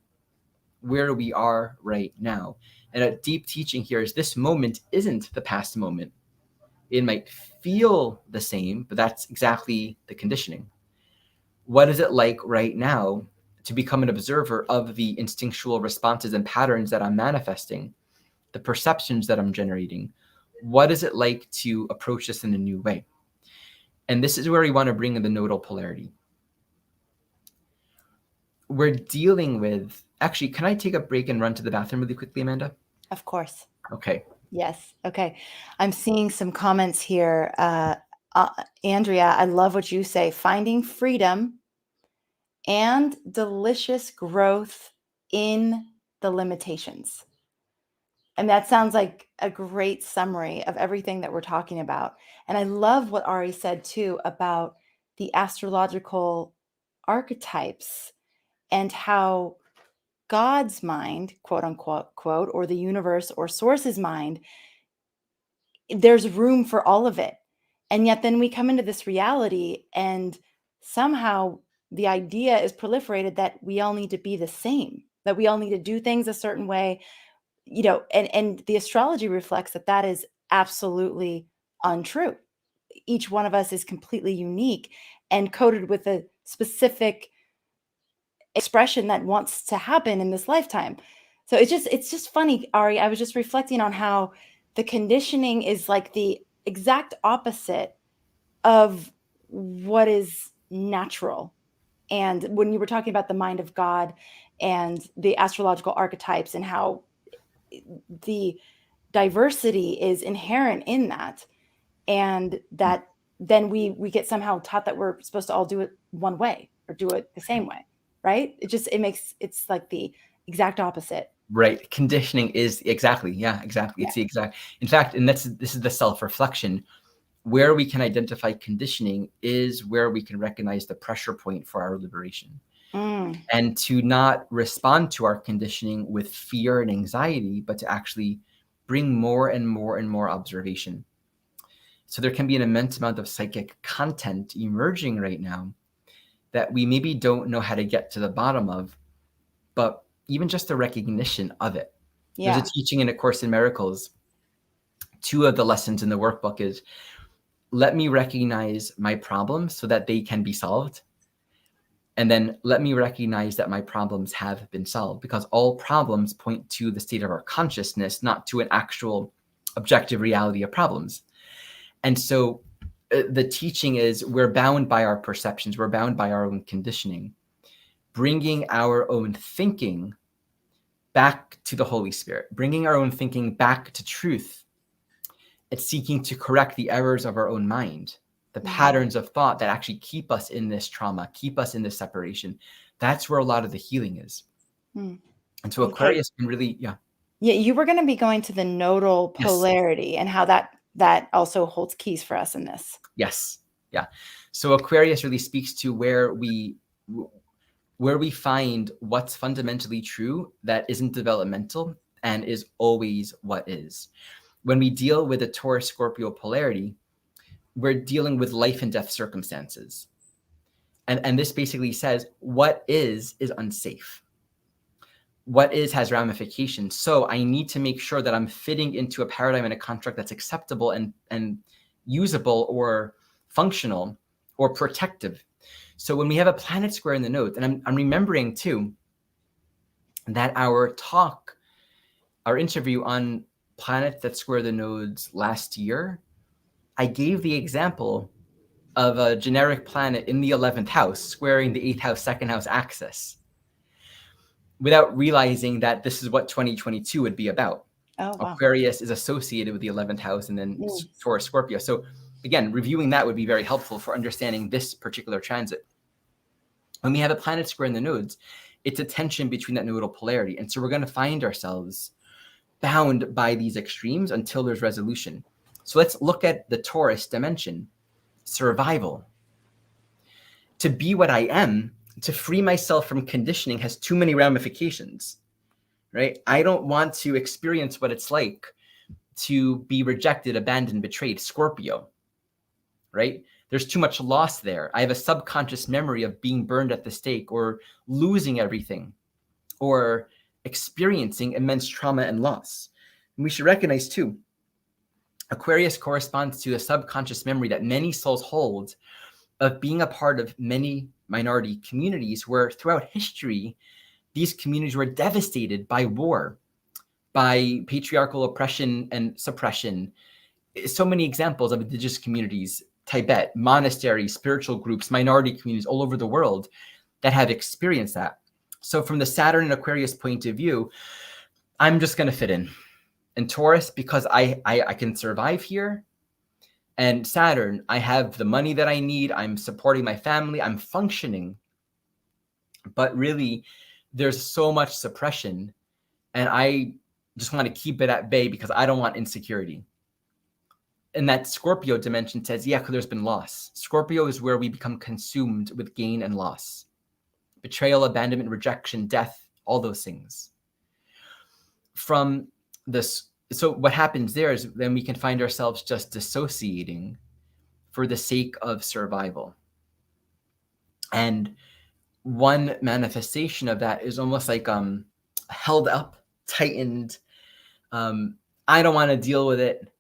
where we are right now. And a deep teaching here is this moment isn't the past moment. It might feel the same, but that's exactly the conditioning. What is it like right now to become an observer of the instinctual responses and patterns that I'm manifesting, the perceptions that I'm generating? What is it like to approach this in a new way? And this is where we want to bring in the nodal polarity. We're dealing with, actually, can I take a break and run to the bathroom really quickly, Amanda? Of course. Okay. Yes. Okay. I'm seeing some comments here. Andrea, I love what you say. Finding freedom and delicious growth in the limitations. And that sounds like a great summary of everything that we're talking about. And I love what Ari said too about the astrological archetypes and how God's mind, quote unquote, quote, or the universe or source's mind, there's room for all of it. And yet then we come into this reality and somehow the idea is proliferated that we all need to be the same, that we all need to do things a certain way, and the astrology reflects that is absolutely untrue. Each one of us is completely unique and coded with a specific expression that wants to happen in this lifetime. So it's just funny, Ari. I was just reflecting on how the conditioning is like the exact opposite of what is natural. And when you were talking about the mind of God and the astrological archetypes and how the diversity is inherent in that, and that then we get somehow taught that we're supposed to all do it one way or do it the same way, right? It's like the exact opposite. Right. Conditioning is exactly. Yeah, exactly. Yeah. It's the exact, in fact, and this is the self-reflection. Where we can identify conditioning is where we can recognize the pressure point for our liberation. And to not respond to our conditioning with fear and anxiety, but to actually bring more and more and more observation. So there can be an immense amount of psychic content emerging right now that we maybe don't know how to get to the bottom of, but even just the recognition of it. Yeah. There's a teaching in A Course in Miracles. 2 of the lessons in the workbook is, let me recognize my problems so that they can be solved. And then let me recognize that my problems have been solved, because all problems point to the state of our consciousness, not to an actual objective reality of problems. And so the teaching is, we're bound by our perceptions. We're bound by our own conditioning. Bringing our own thinking back to the Holy Spirit, bringing our own thinking back to truth. It's seeking to correct the errors of our own mind, the patterns of thought that actually keep us in this trauma, keep us in this separation. That's where a lot of the healing is. And so Aquarius can really, Yeah, you were going to be going to the nodal polarity and how that also holds keys for us in this. Yes. Yeah. So Aquarius really speaks to where we find what's fundamentally true that isn't developmental and is always what is. When we deal with a Taurus Scorpio polarity, we're dealing with life and death circumstances. And this basically says what is unsafe. What is has ramifications. So I need to make sure that I'm fitting into a paradigm and a contract that's acceptable and usable or functional or protective. So when we have a planet square in the nodes, and I'm remembering too that our interview on planets that square the nodes last year, I gave the example of a generic planet in the 11th house squaring the 8th house, 2nd house axis, without realizing that this is what 2022 would be about. Oh, wow. Aquarius is associated with the 11th house and then Taurus Scorpio. So again, reviewing that would be very helpful for understanding this particular transit. When we have a planet square in the nodes, it's a tension between that nodal polarity. And so we're going to find ourselves bound by these extremes until there's resolution. So let's look at the Taurus dimension. Survival. To be what I am, to free myself from conditioning has too many ramifications, right? I don't want to experience what it's like to be rejected, abandoned, betrayed. Scorpio, right? There's too much loss there. I have a subconscious memory of being burned at the stake or losing everything or experiencing immense trauma and loss. And we should recognize too, Aquarius corresponds to a subconscious memory that many souls hold of being a part of many minority communities where throughout history, these communities were devastated by war, by patriarchal oppression and suppression. So many examples of indigenous communities, Tibet, monasteries, spiritual groups, minority communities all over the world that have experienced that. So from the Saturn and Aquarius point of view, I'm just going to fit in. And Taurus, because I can survive here. And Saturn, I have the money that I need. I'm supporting my family. I'm functioning. But really, there's so much suppression. And I just want to keep it at bay because I don't want insecurity. And that Scorpio dimension says, yeah, because there's been loss. Scorpio is where we become consumed with gain and loss. Betrayal, abandonment, rejection, death, all those things. From this, so what happens there is then we can find ourselves just dissociating for the sake of survival. And one manifestation of that is almost like held up, tightened. I don't want to deal with it.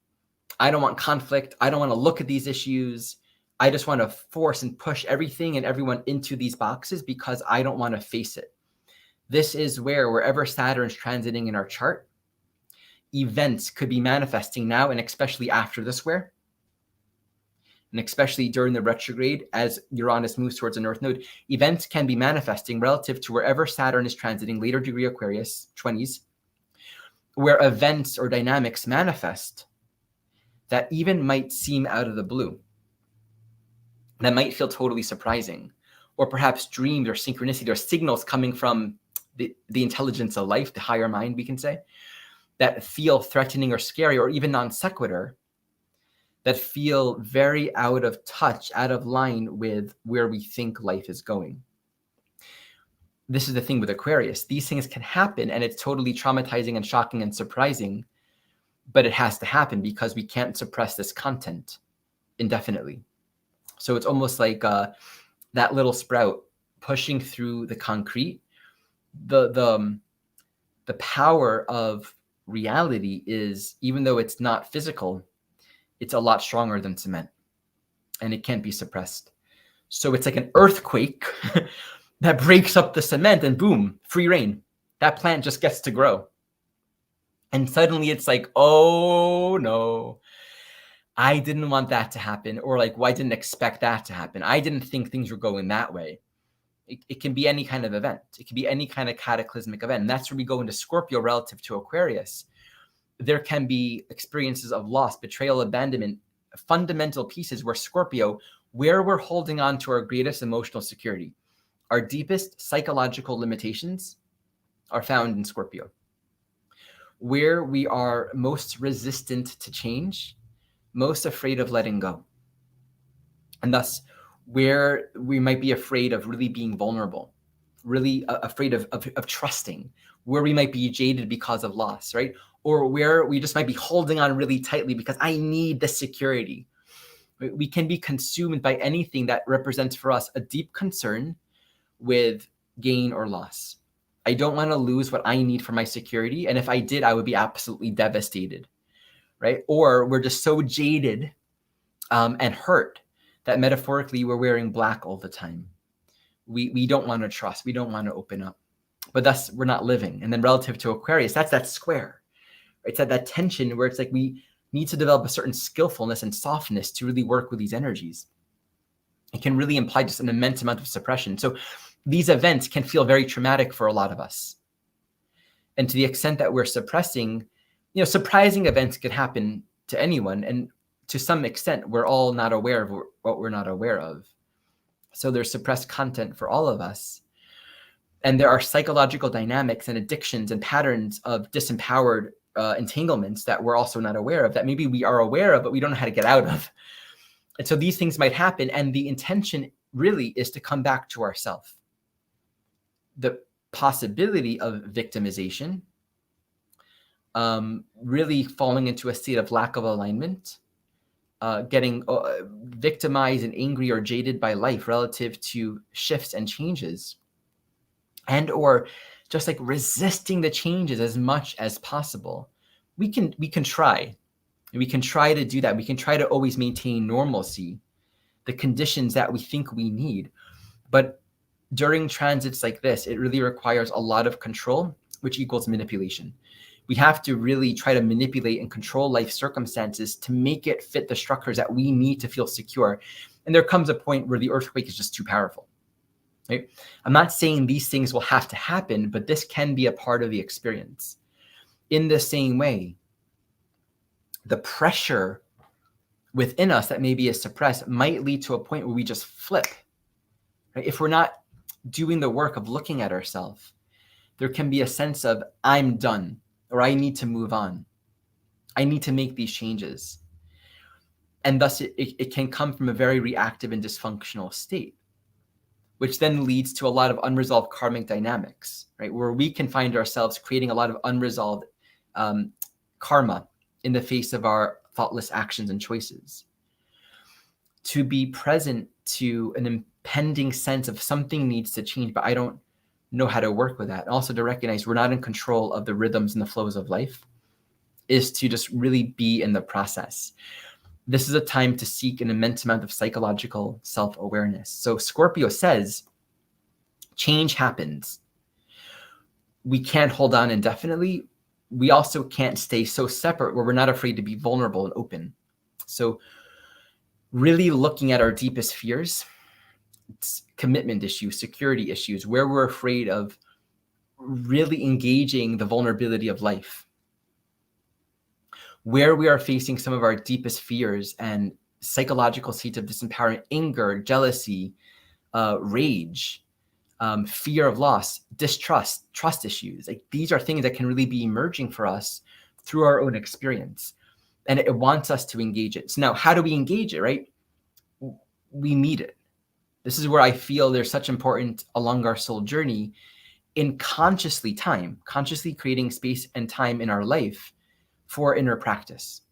I don't want conflict. I don't want to look at these issues. I just want to force and push everything and everyone into these boxes because I don't want to face it. This is where, wherever Saturn's transiting in our chart, events could be manifesting now, and especially after the square, and especially during the retrograde as Uranus moves towards the North Node, events can be manifesting relative to wherever Saturn is transiting, later degree Aquarius, 20s, where events or dynamics manifest that even might seem out of the blue, that might feel totally surprising, or perhaps dreams or synchronicity or signals coming from the intelligence of life, the higher mind, we can say, that feel threatening or scary, or even non sequitur, that feel very out of touch, out of line with where we think life is going. This is the thing with Aquarius. These things can happen, and it's totally traumatizing and shocking and surprising, but it has to happen because we can't suppress this content indefinitely. So it's almost like that little sprout pushing through the concrete. The power of reality is, even though it's not physical, it's a lot stronger than cement, and it can't be suppressed. So it's like an earthquake that breaks up the cement, and boom, free reign. That plant just gets to grow. And suddenly it's like, oh no, I didn't want that to happen. Or like, well, I didn't expect that to happen. I didn't think things were going that way. It can be any kind of event. It can be any kind of cataclysmic event. And that's where we go into Scorpio relative to Aquarius. There can be experiences of loss, betrayal, abandonment, fundamental pieces where Scorpio, where we're holding on to our greatest emotional security, our deepest psychological limitations are found in Scorpio. Where we are most resistant to change, most afraid of letting go. And thus, where we might be afraid of really being vulnerable, really afraid of trusting, where we might be jaded because of loss, right? Or where we just might be holding on really tightly because I need the security. We can be consumed by anything that represents for us a deep concern with gain or loss. I don't want to lose what I need for my security. And if I did, I would be absolutely devastated, right? Or we're just so jaded and hurt that metaphorically we're wearing black all the time. We don't want to trust. We don't want to open up. But thus we're not living. And then relative to Aquarius, that's that square. It's at that tension where it's like we need to develop a certain skillfulness and softness to really work with these energies. It can really imply just an immense amount of suppression. So these events can feel very traumatic for a lot of us. And to the extent that we're suppressing, surprising events could happen to anyone. And to some extent, we're all not aware of what we're not aware of. So there's suppressed content for all of us. And there are psychological dynamics and addictions and patterns of disempowered entanglements that we're also not aware of, that maybe we are aware of, but we don't know how to get out of. And so these things might happen. And the intention really is to come back to ourself. The possibility of victimization, really falling into a state of lack of alignment, getting victimized and angry or jaded by life relative to shifts and changes, and or just like resisting the changes as much as possible. We can try. We can try to do that. We can try to always maintain normalcy, the conditions that we think we need. But during transits like this, it really requires a lot of control, which equals manipulation. We have to really try to manipulate and control life circumstances to make it fit the structures that we need to feel secure. And there comes a point where the earthquake is just too powerful. Right? I'm not saying these things will have to happen, but this can be a part of the experience. In the same way, the pressure within us that maybe is suppressed might lead to a point where we just flip. Right? If we're not doing the work of looking at ourselves, there can be a sense of I'm done, or I need to move on. I need to make these changes. And thus it can come from a very reactive and dysfunctional state, which then leads to a lot of unresolved karmic dynamics, right? Where we can find ourselves creating a lot of unresolved karma in the face of our thoughtless actions and choices. To be present to an impending sense of something needs to change, but I don't know how to work with that. And also to recognize we're not in control of the rhythms and the flows of life, is to just really be in the process. This is a time to seek an immense amount of psychological self-awareness. So Scorpio says, change happens. we can't hold on indefinitely, we also can't stay so separate where we're not afraid to be vulnerable and open. So really looking at our deepest fears, commitment issues, security issues, where we're afraid of really engaging the vulnerability of life, where we are facing some of our deepest fears and psychological states of disempowerment, anger, jealousy, rage, fear of loss, distrust, trust issues. Like these are things that can really be emerging for us through our own experience. And it wants us to engage it. So now, how do we engage it, right? We meet it. This is where I feel there's such important along our soul journey in consciously creating space and time in our life for inner practice,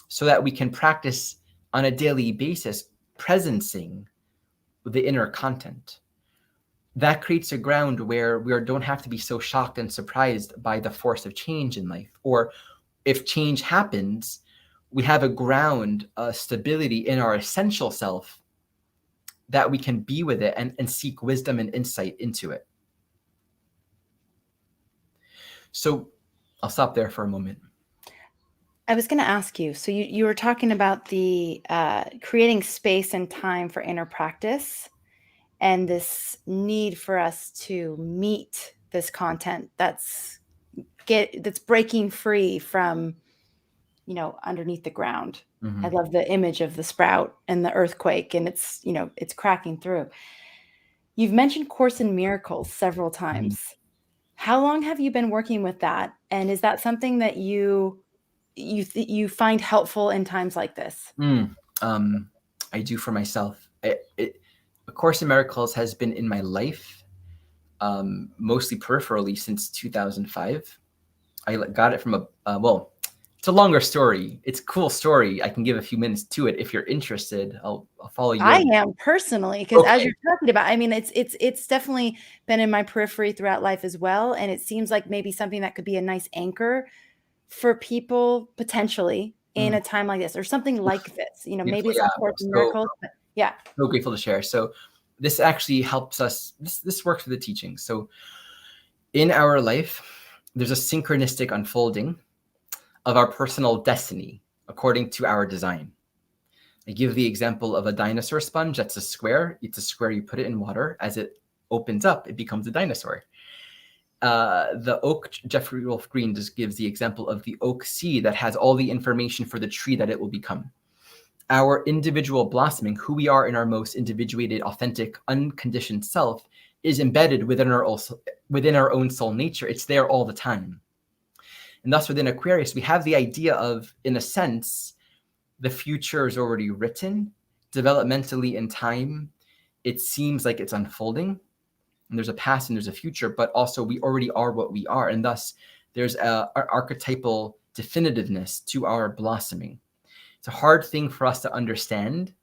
so that we can practice on a daily basis, presencing the inner content. That creates a ground where we don't have to be so shocked and surprised by the force of change in life. Or if change happens, we have a ground, a stability in our essential self that we can be with it and seek wisdom and insight into it. So I'll stop there for a moment. I was going to ask you, so you were talking about the creating space and time for inner practice and this need for us to meet this content that's breaking free from, underneath the ground. Mm-hmm. I love the image of the sprout and the earthquake, and it's cracking through. You've mentioned Course in Miracles several times. Mm-hmm. How long have you been working with that? And is that something that you find helpful in times like this? I do for myself. A Course in Miracles has been in my life, mostly peripherally, since 2005. I got it from it's a longer story. It's a cool story. I can give a few minutes to it if you're interested. I'll follow you. I am personally, because as you're talking about, I mean, it's definitely been in my periphery throughout life as well, and it seems like maybe something that could be a nice anchor for people potentially in a time like this, or something like this. Maybe it's not Course in Miracles, but yeah. So grateful to share. So this actually helps us. This works for the teaching. So in our life, there's a synchronistic unfolding of our personal destiny according to our design. I give the example of a dinosaur sponge. That's a square. It's a square. You put it in water. As it opens up, it becomes a dinosaur. The oak, Jeffrey Wolf Green just gives the example of the oak seed that has all the information for the tree that it will become. Our individual blossoming, who we are in our most individuated, authentic, unconditioned self, is embedded within our own soul nature. It's there all the time. And thus within Aquarius, we have the idea of, in a sense, the future is already written. Developmentally in time, it seems like it's unfolding. And there's a past and there's a future, but also we already are what we are. And thus there's an archetypal definitiveness to our blossoming. It's a hard thing for us to understand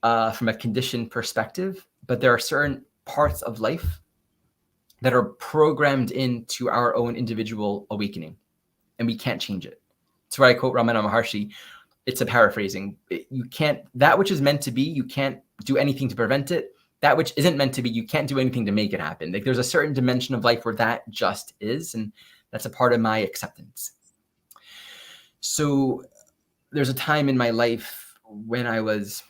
from a conditioned perspective, but there are certain parts of life that are programmed into our own individual awakening, and we can't change it. That's why I quote Ramana Maharshi. It's a paraphrasing. That which is meant to be, you can't do anything to prevent it. That which isn't meant to be, you can't do anything to make it happen. Like there's a certain dimension of life where that just is, and that's a part of my acceptance. So there's a time in my life when I was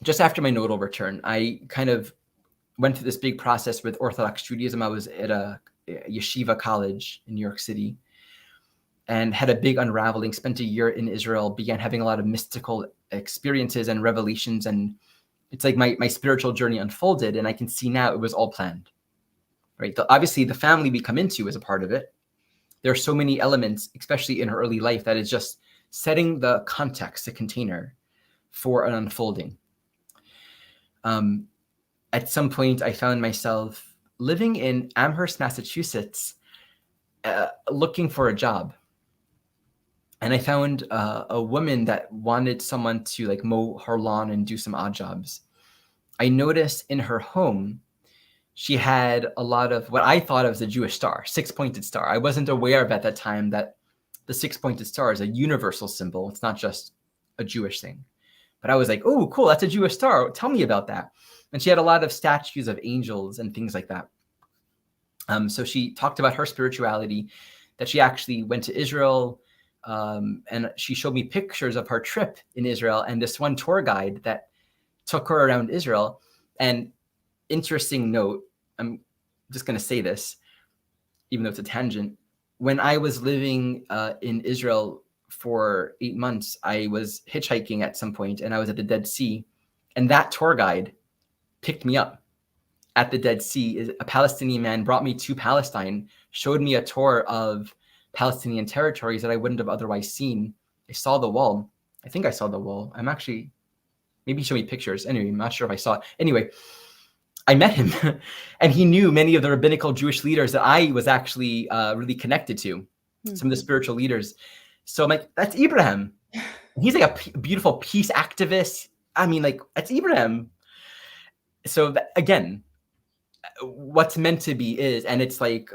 just after my nodal return, I kind of went through this big process with Orthodox Judaism. I was at a yeshiva college in New York City and had a big unraveling, spent a year in Israel, began having a lot of mystical experiences and revelations. And it's like my spiritual journey unfolded, and I can see now it was all planned, right? Obviously, the family we come into is a part of it. There are so many elements, especially in her early life, that is just setting the context, the container for an unfolding. At some point, I found myself living in Amherst, Massachusetts, looking for a job. And I found a woman that wanted someone to like mow her lawn and do some odd jobs. I noticed in her home, she had a lot of what I thought of as a Jewish star, 6-pointed star. I wasn't aware of at that time that the 6-pointed star is a universal symbol. It's not just a Jewish thing. But I was like, oh, cool, that's a Jewish star. Tell me about that. And she had a lot of statues of angels and things like that. So she talked about her spirituality, that she actually went to Israel, and she showed me pictures of her trip in Israel and this one tour guide that took her around Israel. And interesting note, I'm just going to say this, even though it's a tangent. When I was living in Israel for 8 months, I was hitchhiking at some point, and I was at the Dead Sea, and that tour guide picked me up at the Dead Sea. A Palestinian man brought me to Palestine, showed me a tour of Palestinian territories that I wouldn't have otherwise seen. I saw the wall. I think I saw the wall. Maybe he showed me pictures. Anyway, I'm not sure if I saw it. Anyway, I met him and he knew many of the rabbinical Jewish leaders that I was actually really connected to, some of the spiritual leaders. So I'm like, that's Abraham. He's like a beautiful peace activist. I mean, like, that's Abraham. So again, what's meant to be is, and it's like,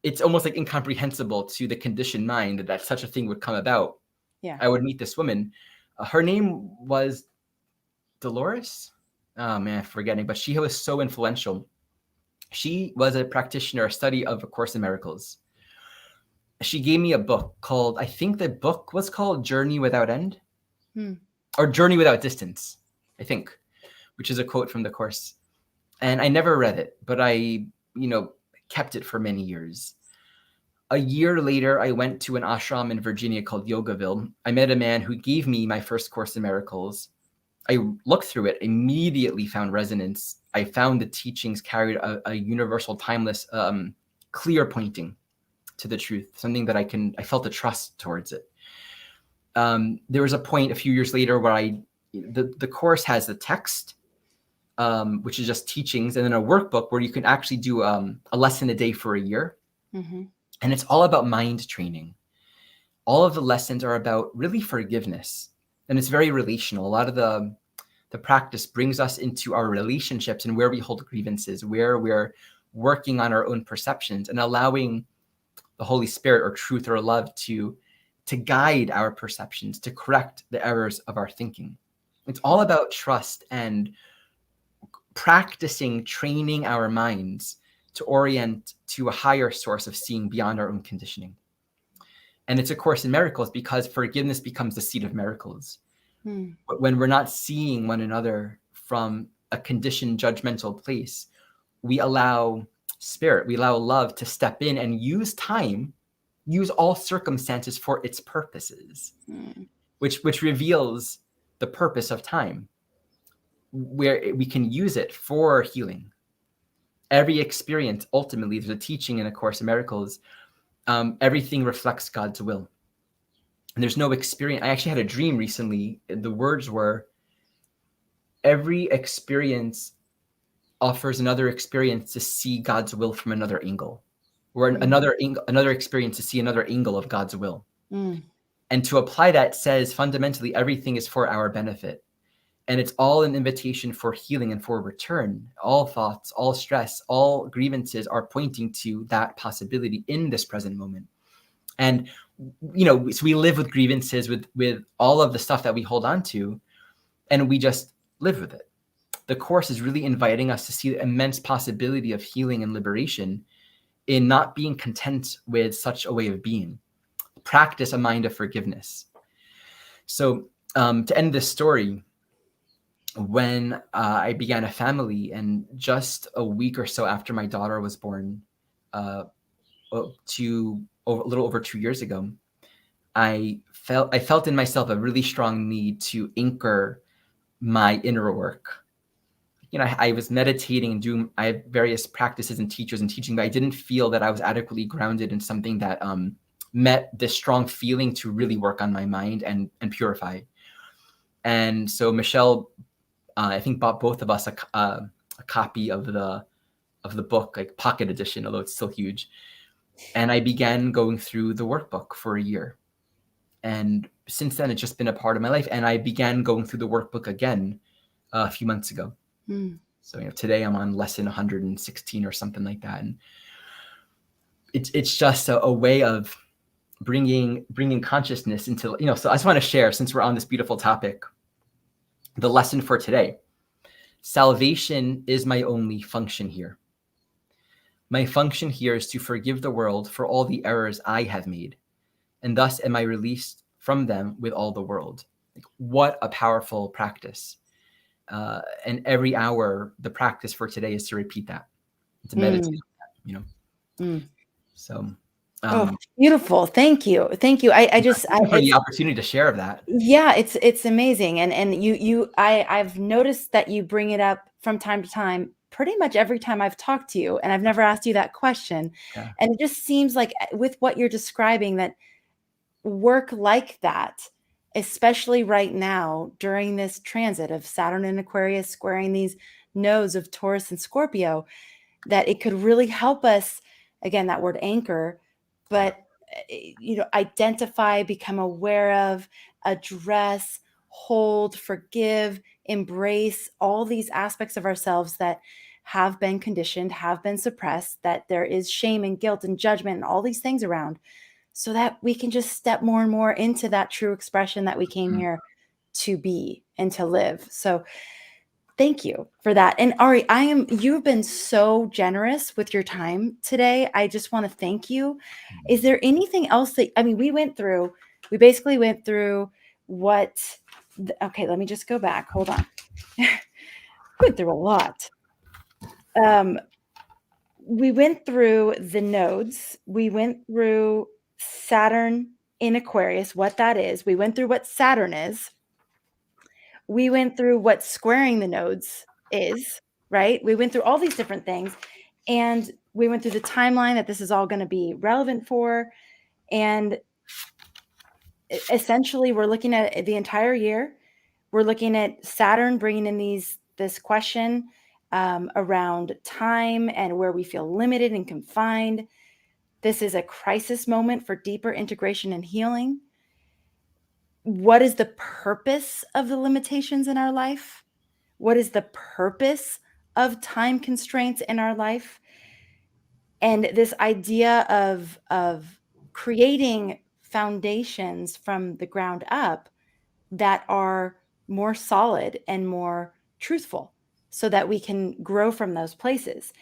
it's almost like incomprehensible to the conditioned mind that such a thing would come about. Yeah. I would meet this woman. Her name was Dolores. Oh man, I'm forgetting, but she was so influential. She was a practitioner, a study of A Course in Miracles. She gave me a book called, I think the book was called Journey Without End, or Journey Without Distance, I think, which is a quote from the Course. And I never read it, but I, kept it for many years. A year later, I went to an ashram in Virginia called Yogaville. I met a man who gave me my first Course in Miracles. I looked through it, immediately found resonance. I found the teachings carried a universal, timeless, clear pointing to the truth, something that I felt a trust towards it. There was a point a few years later where the Course has the text, which is just teachings, and then a workbook where you can actually do a lesson a day for a year. Mm-hmm. And it's all about mind training. All of the lessons are about really forgiveness. And it's very relational. A lot of the practice brings us into our relationships and where we hold grievances, where we're working on our own perceptions and allowing the Holy Spirit or truth or love to guide our perceptions, to correct the errors of our thinking. It's all about trust and practicing training our minds to orient to a higher source of seeing beyond our own conditioning. And it's A Course in Miracles because forgiveness becomes the seed of miracles. But when we're not seeing one another from a conditioned judgmental place, we allow spirit, we allow love to step in and use all circumstances for its purposes, which reveals the purpose of time, where we can use it for healing. Every experience, ultimately, there's a teaching in A Course in Miracles, everything reflects God's will. And there's no experience. I actually had a dream recently. The words were, every experience offers another experience to see God's will from another angle, or another experience to see another angle of God's will. And to apply that says fundamentally everything is for our benefit. And it's all an invitation for healing and for return. All thoughts, all stress, all grievances are pointing to that possibility in this present moment. And, so we live with grievances, with all of the stuff that we hold on to, and we just live with it. The Course is really inviting us to see the immense possibility of healing and liberation in not being content with such a way of being. Practice a mind of forgiveness. So to end this story, when I began a family, and just a week or so after my daughter was born, a little over 2 years ago, I felt in myself a really strong need to anchor my inner work. I was meditating and doing, I have various practices and teachers and teaching, but I didn't feel that I was adequately grounded in something that met this strong feeling to really work on my mind and purify. And so Michelle, I think, bought both of us a copy of the book, like pocket edition, although it's still huge. And I began going through the workbook for a year. And since then, it's just been a part of my life. And I began going through the workbook again a few months ago. So today I'm on lesson 116 or something like that. And it's just a way of bringing consciousness into, so I just want to share, since we're on this beautiful topic, the lesson for today. Salvation is my only function here. My function here is to forgive the world for all the errors I have made, and thus am I released from them with all the world. Like, what a powerful practice. And every hour, the practice for today is to repeat that, to meditate on that, you know? So, oh, beautiful. Thank you. Thank you. I just, for the opportunity to share of that. Yeah, it's amazing. And I've noticed that you bring it up from time to time, pretty much every time I've talked to you, and I've never asked you that question. Yeah. And it just seems like with what you're describing, that work like that, especially right now during this transit of Saturn and Aquarius squaring these nodes of Taurus and Scorpio, that it could really help us, again, that word anchor, but identify, become aware of, address, hold, forgive, embrace all these aspects of ourselves that have been conditioned, have been suppressed, that there is shame and guilt and judgment and all these things around, so that we can just step more and more into that true expression that we came here to be and to live. So thank you for that. And Ari, you've been so generous with your time today. I just want to thank you. Is there anything else that, we basically went through okay, let me just go back. Hold on. Went through a lot. We went through the nodes. We went through Saturn in Aquarius, what that is. We went through what Saturn is. We went through what squaring the nodes is, right? We went through all these different things, and we went through the timeline that this is all going to be relevant for. And essentially, we're looking at the entire year. We're looking at Saturn bringing in this question around time and where we feel limited and confined. This is a crisis moment for deeper integration and healing. What is the purpose of the limitations in our life? What is the purpose of time constraints in our life? And this idea of creating foundations from the ground up that are more solid and more truthful, so that we can grow from those places.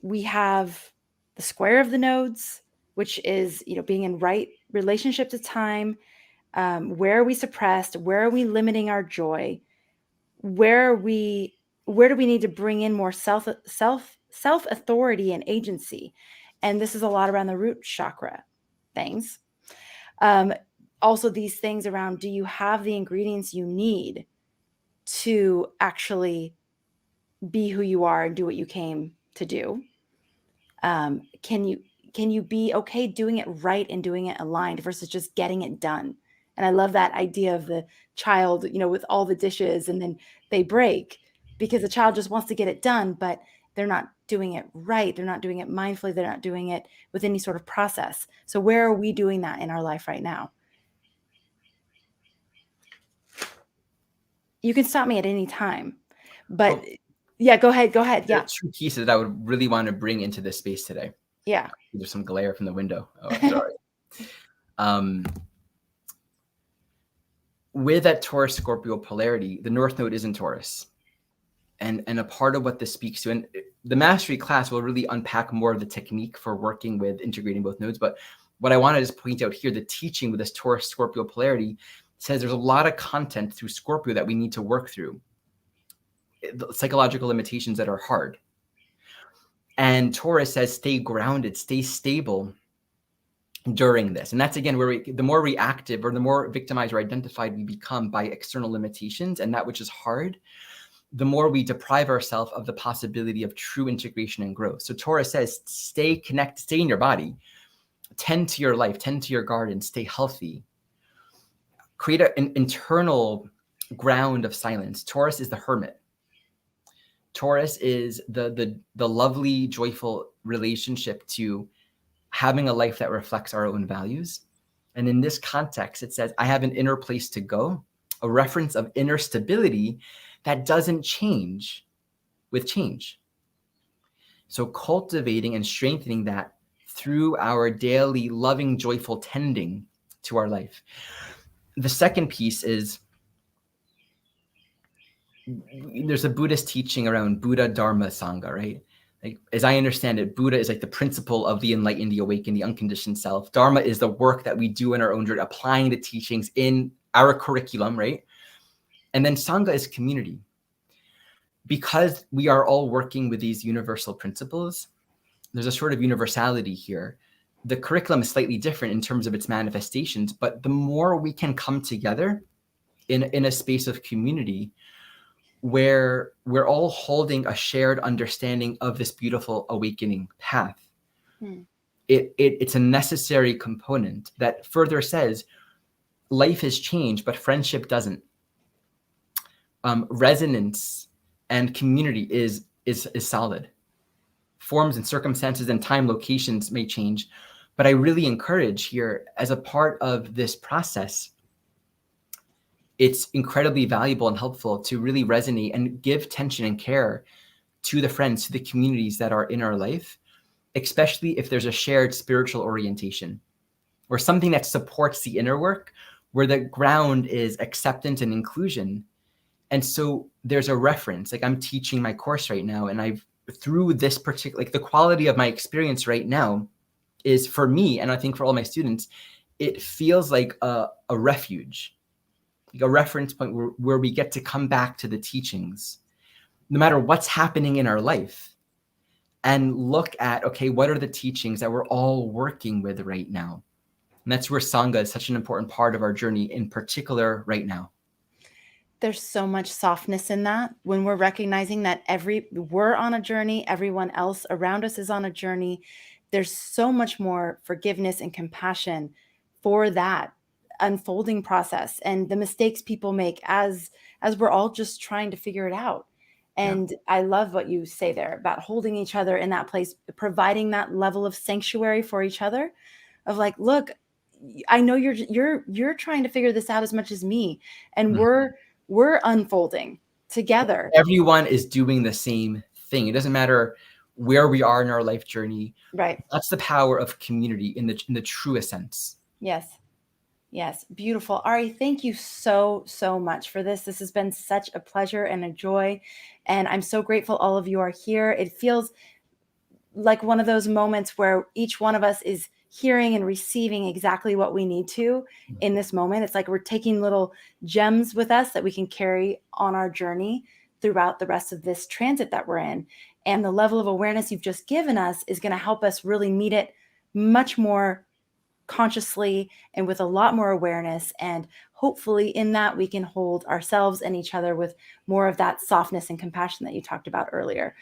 We have the square of the nodes, which is, being in right relationship to time. Where are we suppressed? Where are we limiting our joy? Where do we need to bring in more self authority and agency? And this is a lot around the root chakra things. Also these things around, do you have the ingredients you need to actually be who you are and do what you came to do? Can you be okay doing it right and doing it aligned versus just getting it done? And I love that idea of the child, with all the dishes, and then they break because the child just wants to get it done, but they're not doing it right. They're not doing it mindfully. They're not doing it with any sort of process. So where are we doing that in our life right now? You can stop me at any time, but yeah, go ahead. Yeah. There are two pieces that I would really want to bring into this space today. Yeah. There's some glare from the window. Oh, I'm sorry. With that Taurus Scorpio polarity, the North Node is in Taurus. And a part of what this speaks to, and the mastery class will really unpack more of the technique for working with integrating both nodes. But what I want to just point out here, the teaching with this Taurus Scorpio polarity says there's a lot of content through Scorpio that we need to work through. The psychological limitations that are hard. And Taurus says, stay grounded, stay stable during this. And that's, again, where the more reactive or the more victimized or identified we become by external limitations and that which is hard, the more we deprive ourselves of the possibility of true integration and growth. So Taurus says, stay connected, stay in your body, tend to your life, tend to your garden, stay healthy, create an internal ground of silence. Taurus is the hermit. Taurus is the lovely, joyful relationship to having a life that reflects our own values. And in this context, it says, I have an inner place to go, a reference of inner stability that doesn't change with change. So cultivating and strengthening that through our daily loving, joyful tending to our life. The second piece is, there's a Buddhist teaching around Buddha, Dharma, Sangha, right? Like, as I understand it, Buddha is like the principle of the enlightened, the awakened, the unconditioned self. Dharma is the work that we do in our own journey, applying the teachings in our curriculum, right? And then Sangha is community. Because we are all working with these universal principles, there's a sort of universality here. The curriculum is slightly different in terms of its manifestations, but the more we can come together in a space of community where we're all holding a shared understanding of this beautiful awakening path, it's a necessary component that further says life has changed, but friendship doesn't. Resonance and community is solid. Forms and circumstances and time locations may change, but I really encourage here, as a part of this process, it's incredibly valuable and helpful to really resonate and give attention and care to the friends, to the communities that are in our life, especially if there's a shared spiritual orientation or something that supports the inner work, where the ground is acceptance and inclusion. And so there's a reference, like I'm teaching my course right now, and through this particular, like the quality of my experience right now is, for me, and I think for all my students, it feels like a refuge, like a reference point where we get to come back to the teachings, no matter what's happening in our life, and look at, okay, what are the teachings that we're all working with right now? And that's where Sangha is such an important part of our journey, in particular right now. There's so much softness in that, when we're recognizing that we're on a journey, everyone else around us is on a journey. There's so much more forgiveness and compassion for that unfolding process and the mistakes people make as we're all just trying to figure it out. And I love what you say there about holding each other in that place, providing that level of sanctuary for each other, of like, look, I know you're trying to figure this out as much as me, and we're unfolding together. Everyone is doing the same thing. It doesn't matter where we are in our life journey. Right. That's the power of community in the truest sense. Yes. Yes. Beautiful. Ari, thank you so much for this. This has been such a pleasure and a joy. And I'm so grateful all of you are here. It feels like one of those moments where each one of us is hearing and receiving exactly what we need to in this moment. It's like we're taking little gems with us that we can carry on our journey throughout the rest of this transit that we're in. And the level of awareness you've just given us is going to help us really meet it much more consciously and with a lot more awareness. And hopefully in that we can hold ourselves and each other with more of that softness and compassion that you talked about earlier.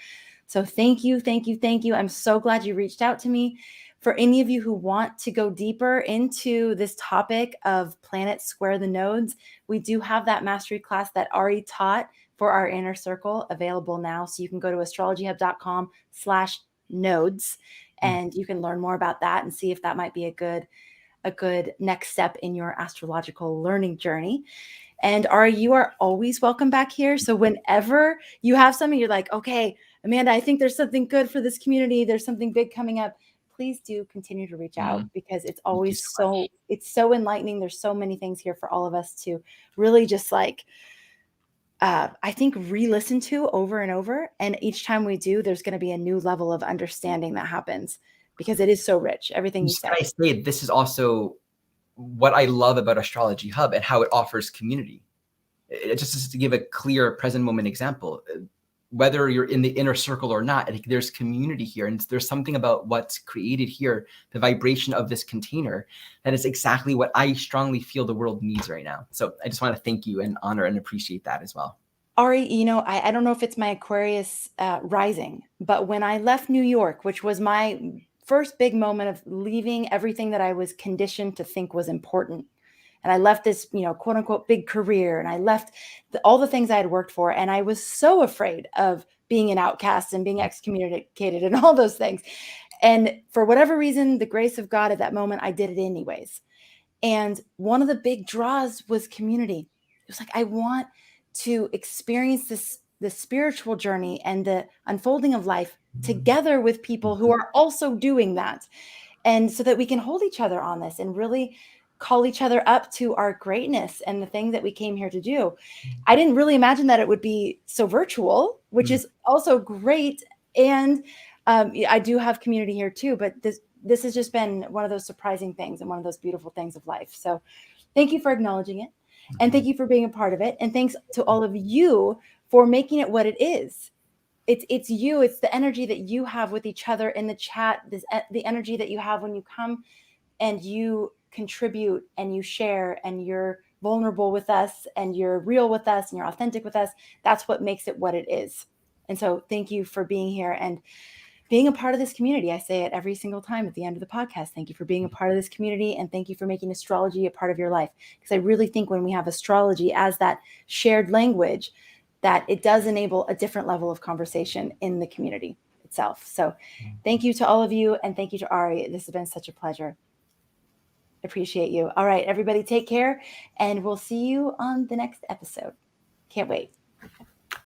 So thank you. I'm so glad you reached out to me. For any of you who want to go deeper into this topic of planets square the nodes, we do have that mastery class that Ari taught for our inner circle available now. So you can go to astrologyhub.com/nodes and you can learn more about that and see if that might be a good next step in your astrological learning journey. And Ari, you are always welcome back here. So whenever you have something, you're like, okay, Amanda, I think there's something good for this community, there's something big coming up, please do continue to reach out, because it's always it's so enlightening. There's so many things here for all of us to really just like, I think, re-listen to over and over. And each time we do, there's going to be a new level of understanding that happens, because it is so rich. Everything you said. I say, this is also what I love about Astrology Hub and how it offers community. Just to give a clear present moment example, whether you're in the inner circle or not, I think there's community here. And there's something about what's created here, the vibration of this container, that is exactly what I strongly feel the world needs right now. So I just want to thank you and honor and appreciate that as well. Ari, I don't know if it's my Aquarius rising, but when I left New York, which was my first big moment of leaving everything that I was conditioned to think was important, and I left this, quote unquote, big career, and I left all the things I had worked for. And I was so afraid of being an outcast and being excommunicated and all those things. And for whatever reason, the grace of God at that moment, I did it anyways. And one of the big draws was community. It was like, I want to experience the spiritual journey and the unfolding of life together with people who are also doing that. And so that we can hold each other on this and really call each other up to our greatness and the thing that we came here to do. I didn't really imagine that it would be so virtual, which is also great. And I do have community here too, but this has just been one of those surprising things and one of those beautiful things of life. So thank you for acknowledging it. And thank you for being a part of it. And thanks to all of you for making it what it is. It's you. It's the energy that you have with each other in the chat, the energy that you have when you come and you contribute and you share and you're vulnerable with us and you're real with us and you're authentic with us. That's what makes it what it is. And so thank you for being here and being a part of this community. I say it every single time at the end of the podcast. Thank you for being a part of this community, and thank you for making astrology a part of your life. Because I really think when we have astrology as that shared language, that it does enable a different level of conversation in the community itself. So thank you to all of you, and thank you to Ari. This has been such a pleasure. Appreciate you. All right, everybody, take care, and we'll see you on the next episode. Can't wait.